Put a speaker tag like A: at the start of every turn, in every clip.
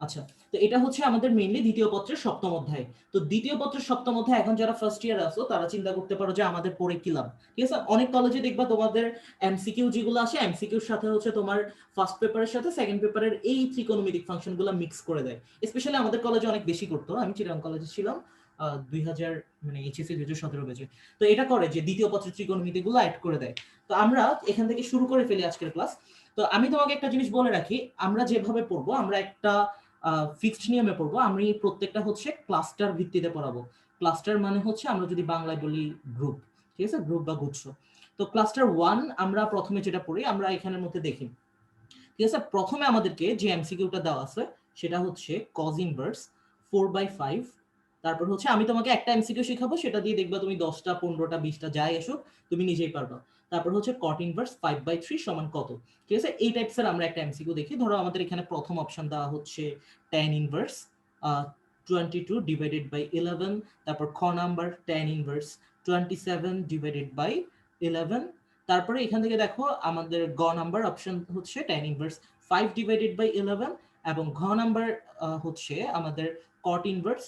A: আচ্ছা, তো এটা হচ্ছে আমাদের মেইনলি দ্বিতীয় পত্রের সপ্তম অধ্যায়। তো দ্বিতীয় পত্রের সপ্তম অধ্যায় এখন যারা ফার্স্ট ইয়ার আছো তারা চিন্তা করতে পারো যে আমাদের পড়ে কি লাভ। ঠিক আছে, অনেক কলেজে দেখবা তোমাদের এমসিকিউ যেগুলো আসে এমসিকিউর সাথে হচ্ছে তোমার ফার্স্ট পেপারের সাথে সেকেন্ড পেপারের এই ত্রিকোণমিতিক ফাংশনগুলো মিক্স করে দেয়। স্পেশালি আমাদের কলেজে অনেক বেশি করতো, আমি চিরাং কলেজে ছিলাম 2000 মানে এইচএসসি 2017 ব্যাচে। তো এটা করে যে দ্বিতীয় পত্রের ত্রিকোণমিতিগুলো অ্যাড করে দেয়। তো আমরা এখান থেকে শুরু করে ফেলি আজকের ক্লাস। তো আমি তোমাকে একটা জিনিস বলে রাখি, আমরা যেভাবে পড়বো আমরা একটা ফিক্সড নিয়মে পড়বো। আমি প্রত্যেকটা হচ্ছে ক্লাস্টার ভিত্তিতে পড়াবো। ক্লাস্টার মানে হচ্ছে আমরা যদি বাংলায় বলি গ্রুপ, ঠিক আছে, গ্রুপ বা গুচ্ছ। তো ক্লাস্টার 1 আমরা প্রথমে যেটা পড়ি আমরা এখানের মধ্যে দেখি। ঠিক আছে, প্রথমে আমাদেরকে যে এমসিকিউটা দেওয়া আছে সেটা হচ্ছে কজ ইনভার্স 4/5। তারপর হচ্ছে আমি তোমাকে একটা এমসিকিউ শেখাবো, সেটা দিয়ে দেখবা তুমি 10টা 15টা 20টা যাই আসো তুমি নিজেই পারবা। তারপর হচ্ছে কট ইনভার্স 5/3 সমান কত। ঠিক আছে, এই টাইপসের আমরা একটা এমসিকিউ দেখি। ধরো আমাদের এখানে প্রথম অপশন দেওয়া হচ্ছে tan ইনভার্স 22 ডিভাইডেড বাই 11। তারপর খ নাম্বার tan ইনভার্স 27/11। তারপরে এখান থেকে দেখো আমাদের গ নাম্বার অপশন হচ্ছে tan ইনভার্স 5/11 এবং ঘ নাম্বার হচ্ছে আমাদের cot ইনভার্স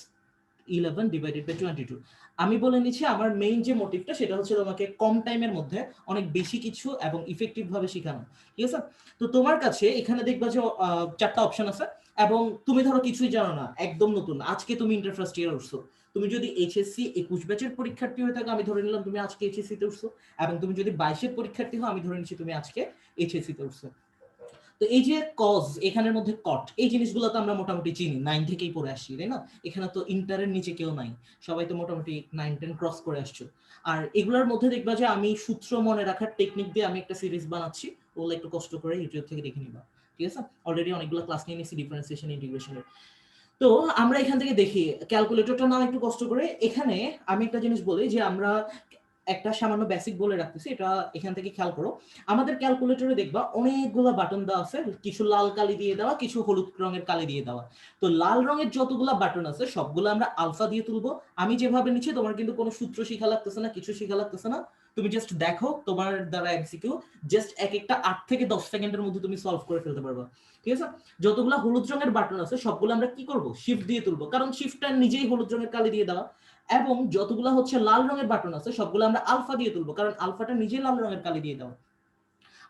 A: 11/22। আমি বলে নিচ্ছি আমার মেইন যে মোটিভটা সেটা হচ্ছে তোমাকে কম টাইমের মধ্যে অনেক বেশি কিছু এবং ইফেক্টিভ ভাবে শেখানো। ঠিক আছে, তো তোমার কাছে এখানে দেখবা যে 4টা অপশন আছে এবং তুমি ধরো কিছুই জানো না, একদম নতুন, আজকে তুমি ইন্টার ফার্স্ট ইয়ার উঠছো। তুমি যদি এইচএসসি 21 ব্যাচের পরীক্ষার্থী হয়ে থাকো আমি ধরে নিলাম তুমি আজকে এইচএসসি তে উঠছো, এবং তুমি যদি 22-এর পরীক্ষার্থী হও আমি ধরে নিচ্ছি তুমি আজকে এইচএসসি তে উঠছো। তো এই যে কজ এখানের মধ্যে কট এই জিনিসগুলো তো আমরা মোটামুটি চিনি, 9 থেকেই পড়ে আসছি তাই না? এখানে তো ইন্টারের নিচে কেউ নাই, সবাই তো মোটামুটি 9-10 ক্রস করে আসছো। আর এগুলোর মধ্যে দেখবা যে আমি সূত্র মনে রাখার টেকনিক দিয়ে আমি একটা সিরিজ বানাচ্ছি, ওগুলো একটু কষ্ট করে ইউটিউব থেকে দেখে নিবা। ঠিক আছে, অলরেডি অনেকগুলো ক্লাস নিয়ে নিয়েছি ডিফারেন্সিয়েশন ইন্টিগ্রেশনের। তো আমরা এখান থেকে দেখি ক্যালকুলেটরটা নাও একটু কষ্ট করে। এখানে আমি একটা জিনিস বলি যে আমরা একটা সামান্য বেসিক বলে রাখতেছি, এটা এখান থেকে খেয়াল করো। আমাদের ক্যালকুলেটরে দেখবা অনেকগুলো বাটন দেওয়া আছে, কিছু লাল কালি দিয়ে দেওয়া, কিছু হলুদ রঙের কালি দিয়ে দেওয়া। তো লাল রঙের যতগুলা বাটন আছে সবগুলো আমরা আলফা দিয়ে তুলবো। আমি যেভাবে নিচ্ছি তোমার কিন্তু কোনো সূত্র শিখা লাগতেছে না, কিছু শিখা লাগতেছে না। তুমি জাস্ট দেখো তোমার দ্বারা এমসিকিউ জাস্ট এক একটা 8 থেকে 10 সেকেন্ডের মধ্যে তুমি সলভ করে ফেলতে পারবা। ঠিক আছে, যতগুলো হলুদ রঙের বাটন আছে সবগুলো আমরা কি করব, শিফট দিয়ে তুলবো, কারণ শিফটটা নিজেই হলুদ রঙের কালি দিয়ে দেওয়া। এবং যতগুলো হচ্ছে লাল রঙের বাটন আছে সবগুলো আমরা আলফা দিয়ে তুলবো, কারণ আলফাটা নিজেই লাল রঙের কালি দিয়ে দেওয়া।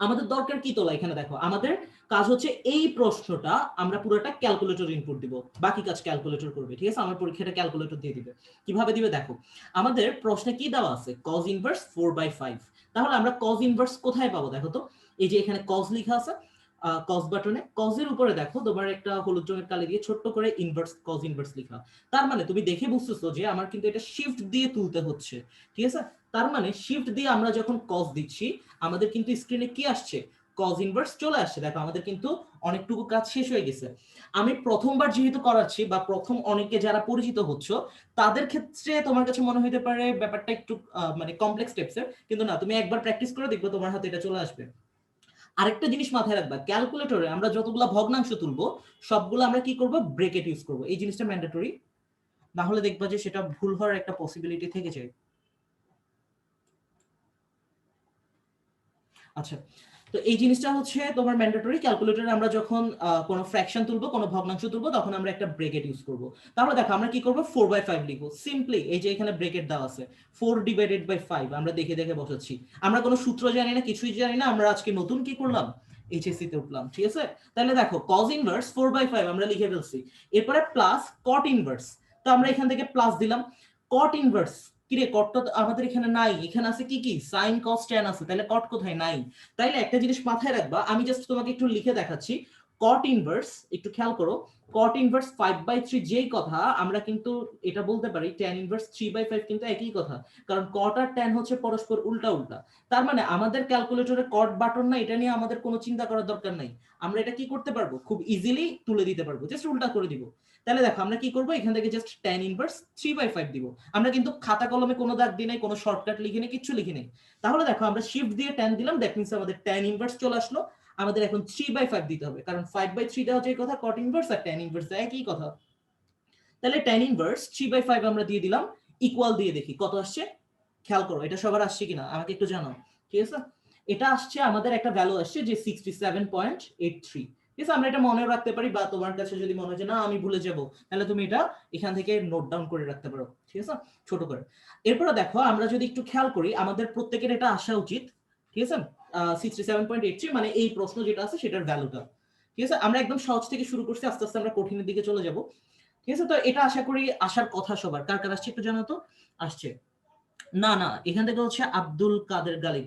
A: আমাদের দরকার কি তোলা, এখানে দেখো আমাদের কাজ হচ্ছে এই প্রশ্নটা আমরা পুরোটা ক্যালকুলেটর ইনপুট দিব, বাকি কাজ ক্যালকুলেটর করবে। ঠিক আছে, আমার পরীক্ষাটা ক্যালকুলেটর দিয়ে দিবে। কিভাবে দিবে দেখো, আমাদের প্রশ্নে কি দেওয়া আছে cos ইনভার্স 4/5। তাহলে আমরা cos ইনভার্স কোথায় পাবো দেখো তো, এই যে এখানে cos লেখা আছে কজ বাটনে, কজের উপরে দেখো তোমার একটা হলুদ রঙের কালি দিয়ে ছোট্ট করে ইনভার্স কজ ইনভার্স লেখা। তার মানে তুমি দেখে বুঝতেছো যে আমার কিন্তু এটা শিফট দিয়ে তুলতে হচ্ছে। ঠিক আছে, তার মানে শিফট দিয়ে আমরা যখন কজ দিচ্ছি আমাদের কিন্তু স্ক্রিনে কি আসছে, কজ ইনভার্স চলে আসছে। দেখো আমাদের কিন্তু অনেকটুকু কাজ শেষ হয়ে গেছে। আমি প্রথমবার যেহেতু করাচ্ছি বা প্রথম অনেকে যারা পরিচিত হচ্ছ তাদের ক্ষেত্রে তোমার কাছে মনে হতে পারে ব্যাপারটা একটু মানে কমপ্লেক্স স্টেপসের, কিন্তু না, তুমি একবার প্র্যাকটিস করে দেখবে তোমার হাতে এটা চলে আসবে। আরেকটা জিনিস মাথায় রাখবা, ক্যালকুলেটরে আমরা যতগুলো ভগ্নাংশ তুলবো সবগুলো আমরা কি করব, ব্রেকেট ইউজ করব। এই জিনিসটা ম্যান্ডেটরি, না হলে দেখবা যে সেটা ভুল হওয়ার একটা পসিবিলিটি থেকে যায়। আচ্ছা, তো এই জিনিসটা হচ্ছে তোমার ম্যান্ডেটরি। ক্যালকুলেটরে আমরা যখন কোনো ফ্র্যাকশন তুলবো, কোনো ভগ্নাংশ তুলবো, তখন আমরা একটা ব্রেকেট ইউজ করব। তাহলে দেখো আমরা কি করব, 4/5 লিখবো সিম্পলি। এই যে এখানে ব্রেকেট দেওয়া আছে 4/5 আমরা দেখে দেখে বসাচ্ছি। আমরা কোনো সূত্র জানি না, কিছুই জানি না, আমরা আজকে নতুন কি করলাম, এইচএসসি তে উঠলাম। ঠিক আছে, তাহলে দেখো cos ইনভার্স 4/5 আমরা লিখে ফেলছি। এরপরে প্লাস cot ইনভার্স, তো আমরা এখান থেকে প্লাস দিলাম। cot ইনভার্স কিরে, কটটা তো আমাদের এখানে নাই, এখানে আছে কি কি sin cos tan আছে, তাহলে কট কোথায়, নাই। তাইলে একটা জিনিস মাথায় রাখবা, আমি জাস্ট তোমাকে একটু লিখে দেখাচ্ছি। cot ইনভার্স একটু খেয়াল করো, cot ইনভার্স 5/3 যেই কথা আমরা কিন্তু এটা বলতে পারি tan ইনভার্স 3/5 কিন্তু একই কথা, কারণ cot আর tan হচ্ছে পরস্পর উল্টা উল্টা। তার মানে আমাদের ক্যালকুলেটরে cot বাটন না, এটা নিয়ে আমাদের কোনো চিন্তা করার দরকার নাই। আমরা এটা কি করতে পারবো, খুব ইজিলি তুলে দিতে পারবো, জাস্ট উল্টা করে দিব। তাহলে দেখো আমরা কি করবো, এখান থেকে জাস্ট tan ইনভার্স 3/5 দিব। আমরা কিন্তু খাতা কলমে কোনো দাগ দিই নাই, কোনো শর্টকাট লিখি নাই, কিচ্ছু লিখি নাই। তাহলে দেখো আমরা শিফট দিয়ে tan দিলাম, দ্যাট মিন্স আমাদের tan ইনভার্স চলে আসলো। আমাদের এখন 3/5 দিতে হবে, কারণ 5/3 দেওয়া যে কথা, cot ইনভার্স আর tan ইনভার্স একই কথা। তাহলে tan ইনভার্স 3/5 আমরা দিয়ে দিলাম, ইকুয়াল দিয়ে দেখি কত আসছে। খেয়াল করো এটা সবার আসছে কিনা আমাকে একটু জানাও। ঠিক আছে, এটা আসছে আমাদের একটা ভ্যালু আসছে যে 67.83। ঠিক ঠিক আছে, আমরা এটা মনে রাখতে পারি, বা তোমার কাছে যদি মনে হয় যে না আমি ভুলে যাব, তাহলে তুমি এটা এখান থেকে নোট ডাউন করে রাখতে পারো, ঠিক আছে, ছোট করে। এরপরে দেখো আমরা যদি একটু খেয়াল করি, আমাদের প্রত্যেকের এটা আসা উচিত, ঠিক আছে, 67.83 মানে এই প্রশ্ন যেটা আছে সেটার ভ্যালুটা, ঠিক আছে। আমরা একদম সহজ থেকে শুরু করছি, আস্তে আস্তে আমরা কঠিনের দিকে চলে যাব, ঠিক আছে। তো এটা আশা করি আসার কথা সবার, কার কার আসছে একটু জানো তো। আসছে না, না, এখান থেকে হচ্ছে আব্দুল কাদের গালিব।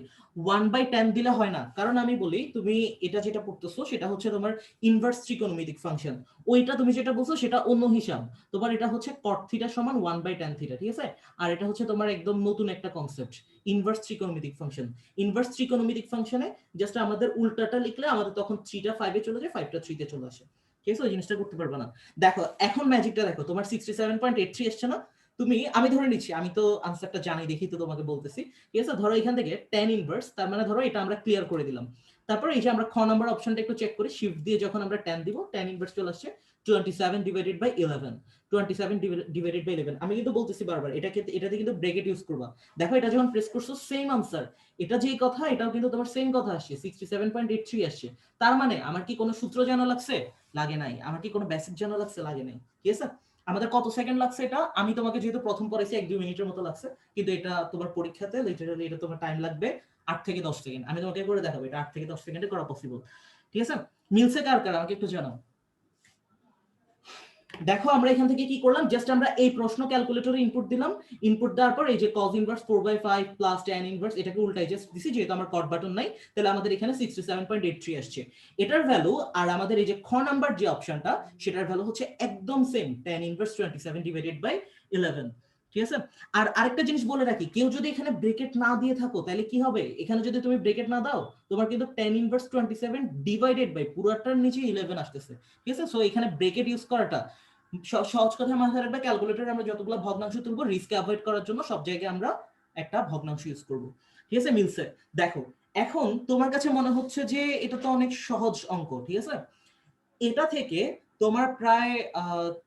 A: 1/10 দিলে হয় না, কারণ আমি বলি তুমি এটা যেটা পড়তেছো সেটা হচ্ছে তোমার ইনভার্স ত্রিকোণমিতিক ফাংশন, ওইটা তুমি যেটা বলছো সেটা অন্য হিসাব। তোমার এটা হচ্ছে cot থিটা সমান 1/10 থিটা, ঠিক আছে। আর এটা হচ্ছে তোমার একদম নতুন একটা কনসেপ্ট, ইনভার্স ত্রিকোণমিতিক ফাংশন। ইনভার্স ত্রিকোণমিতিক ফাংশনে জাস্ট আমাদের উল্টাটা লিখলে আমাদের তখন 3টা 5-এ চলে যায়, 5টা 3-তে চলে আসে, ঠিক আছে, ওই জিনিসটা করতে পারবে না। দেখো এখন ম্যাজিকটা দেখো, তোমার 67.83 এসছে না, তুমি, আমি ধরে নিচ্ছি, আমি তো আনসারটা জানি দেখি তো তোমাকে বলতেছি, ঠিক আছে। ধরো এখান থেকে tan ইনভার্স, তার মানে ধরো এটা আমরা ক্লিয়ার করে দিলাম। তারপর এই যে আমরা খ নাম্বার অপশনটা একটু চেক করি, শিফট দিয়ে যখন আমরা tan দিব, tan ইনভার্স চলে আসছে 27/11, 27/11। আমি কিন্তু বলতেছি বারবার এটাতে কিন্তু ব্রেকেট ইউজ করবা। দেখো এটা যখন প্রেস করছো সেম আনসার, এটা যেই কথা এটাও কিন্তু তোমার সেম কথা আসছে, 67.83 আসছে। তার মানে আমার কি কোনো সূত্র জানা লাগছে? লাগে নাই। আমার কি কোনো বেসিক জানা লাগছে? লাগে নাই, ঠিক আছে। আমাদের কত সেকেন্ড লাগছে এটা, আমি তোমাকে যেহেতু প্রথম পড়াইছি 1-2 মিনিটের মতো লাগছে, কিন্তু এটা তোমার পরীক্ষাতে লিটারালি এটা তোমার টাইম লাগবে 8 থেকে 10 সেকেন্ড। আমি তোমাকে করে দেখাবো এটা 8 থেকে 10 সেকেন্ডে করা পসিবল, ঠিক আছে। মিলছে কার কার আমাকে একটু জানাও। দেখো আমরা এখান থেকে কি করলাম, জাস্ট আমরা এই প্রশ্ন ক্যালকুলেটরে ইনপুট দিলাম, ইনপুট দেওয়ার পর এই যে cos inverse 4/5 plus tan inverse এটাকে উল্টাই জাস্ট দিছি, যেহেতু আমার কট বাটন নাই, তাহলে আমাদের এখানে 67.83 আসছে এটার ভ্যালু। আর আমাদের এই যে খ নাম্বার যে অপশনটা সেটার ভ্যালু হচ্ছে একদম সেম, tan ইনভার্স 27/11, ঠিক আছে। আর আরেকটা জিনিস বলে রাখি, কেউ যদি এখানে ব্রেকেট না দিয়ে থাকো তাহলে কি হবে, এখানে যদি তুমি ব্রেকেট না দাও তোমার কিন্তু tan ইনভার্স 27 পুরোটার নিচে 11 আসতেছে, ঠিক আছে। সো এখানে ব্রেকেট ইউজ করাটা সহজ কথা মাথায় রাখবে, ক্যালকুলেটরে আমরা যতগুলো ভগ্নাংশ তুলবো রিস্ক অ্যাভয়েড করার জন্য সব জায়গায় আমরা একটা ভগ্নাংশ ইউজ করব, ঠিক আছে। মিলছে। দেখো এখন তোমার কাছে মনে হচ্ছে যে এটা তো অনেক সহজ অঙ্ক, ঠিক আছে। এটা থেকে তোমার প্রায়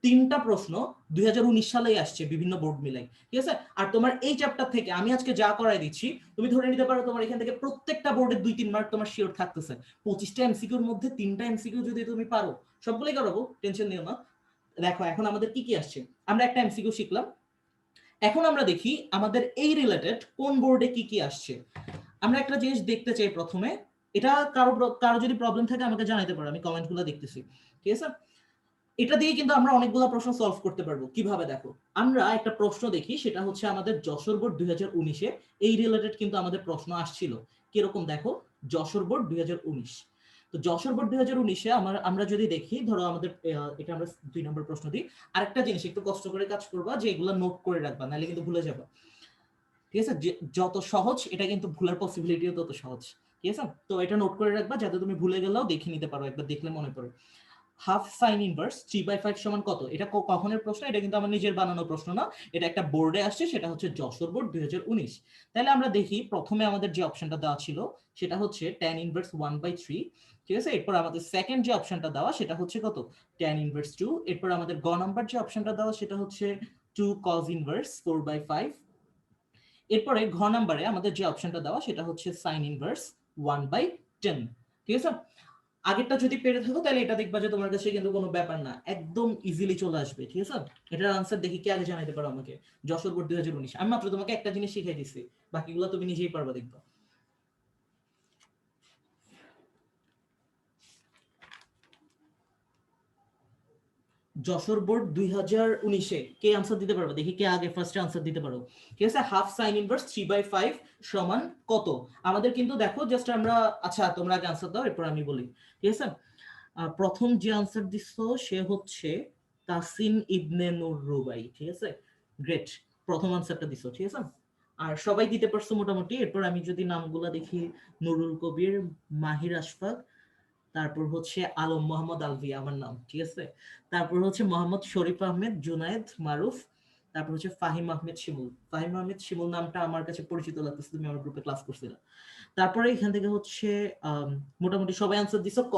A: 3টা প্রশ্ন 2019 সালেই আসছে বিভিন্ন বোর্ড মিলাই, ঠিক আছে। আর তোমার এই চ্যাপ্টার থেকে আমি আজকে যা করাই দিচ্ছি, তুমি ধরে নিতে পারো তোমার এখান থেকে প্রত্যেকটা বোর্ডে 2-3 মার্ক তোমার শিওর থাকতেছে। 25টা এমসিকিউর মধ্যে 3টা এমসিকিউ যদি তুমি পারো, সবগুলোই করাবো, টেনশন নিও না। দেখো এখন আমাদের কি কি আসছে, আমরা একটা এমসিকিউ শিখলাম, এখন আমরা দেখি আমাদের এই রিলেটেড কোন বোর্ডে কি কি আসছে। আমরা একটা জিনিস দেখতে চাই প্রথমে, এটা কারো কারো যদি প্রবলেম থাকে আমাকে জানাতে পারো, আমি কমেন্টগুলো দেখতেছি, ঠিক আছে। এটা দিয়ে কিন্তু আমরা অনেকগুলো প্রশ্ন সলভ করতে পারবো। কিভাবে দেখো, আমরা একটা প্রশ্ন দেখি, সেটা হচ্ছে আমাদের যশোর বোর্ড 2019-এ এই রিলেটেড কিন্তু আমাদের প্রশ্ন আসছিল। কিরকম দেখো, যশোর বোর্ড 2019, তো যশোর বোর্ড 2019-এ আমরা যদি দেখি, ধরো আমাদের এটা আমরা 2 নম্বর প্রশ্ন দিই। আরেকটা জিনিস একটু কষ্ট করে কাজ করবা, যে এগুলো নোট করে রাখবা, নাহলে কিন্তু ভুলে যাবা, ঠিক আছে। যত সহজ এটা কিন্তু ভুলার পসিবিলিটিও তত সহজ, ঠিক আছে। তো এটা নোট করে রাখবা যাতে তুমি ভুলে গেলেও দেখে নিতে পারো, একবার দেখলে মনে পড়ে। হাফ সাইন ইনভার্স 3/5 সমান কত, এটা কখনের প্রশ্ন, এটা কিন্তু আমার নিজের বানানো প্রশ্ন না, এটা একটা বোর্ডে আসছে, সেটা হচ্ছে যশোর বোর্ড 2019। তাহলে আমরা দেখি প্রথমে আমাদের যে অপশনটা দেওয়া ছিল সেটা হচ্ছে tan ইনভার্স 1/3, ঠিক আছে। এরপর আমাদের সেকেন্ড যে অপশনটা দেওয়া সেটা হচ্ছে কত, tan ইনভার্স 2। এরপর আমাদের গ নাম্বার যে অপশনটা দেওয়া সেটা হচ্ছে 2 cos ইনভার্স 4/5। এরপরে ঘ নাম্বারে আমাদের যে অপশনটা দেওয়া সেটা হচ্ছে sin ইনভার্স 1/10, ঠিক আছে। আগেরটা যদি পেরে থাকো তাহলে এটা দেখবা যে তোমার কাছে কিন্তু কোনো ব্যাপার না, একদম ইজিলি চলে আসবে, ঠিক আছে। এটার আনসার দেখি কে আগে জানাইতে পারো আমাকে। যশোর বোর্ড 2019, আমি মাত্র তোমাকে একটা জিনিস শিখাই দিচ্ছি, বাকিগুলো তুমি নিজেই পারবা, দেখবা। যশোর বোর্ড 2019-এ কে আনসার দিতে পারবে, দেখি কে আগে ফার্স্ট আনসার দিতে পারো, ঠিক আছে। হাফ সাইন ইনভার্স 3/5 সমান কত, আমাদের কিন্তু দেখো জাস্ট আমরা, আচ্ছা তোমরা আগে আনসার দাও এরপর আমি বলি, ঠিক আছে। প্রথম যে আনসার দিছো সে হচ্ছে তাসিন ইবনে নূর রুবাই, ঠিক আছে, গ্রেট, প্রথম আনসারটা দিছো, ঠিক আছে। আর সবাই দিতে পারছো মোটামুটি। এরপর আমি যদি নামগুলা দেখি, নুরুল কবির, মাহির আশফাক, তারপর হচ্ছে আলম মোহাম্মদ আলভি আমার নাম, ঠিক আছে। তারপর হচ্ছে মোহাম্মদ শরীফ আহমেদ, জুনায়েদ মারুফ, তারপর হচ্ছে ফাহিম আহমেদ শিমুল। ফাহিম আহমেদ শিমুল নামটা আমার কাছে পরিচিত লাগতেছে, তুমি আমার গ্রুপে ক্লাস করছিলে। তারপরে এখান থেকে হচ্ছে মোটামুটি সবাই আনসার দিছো ক,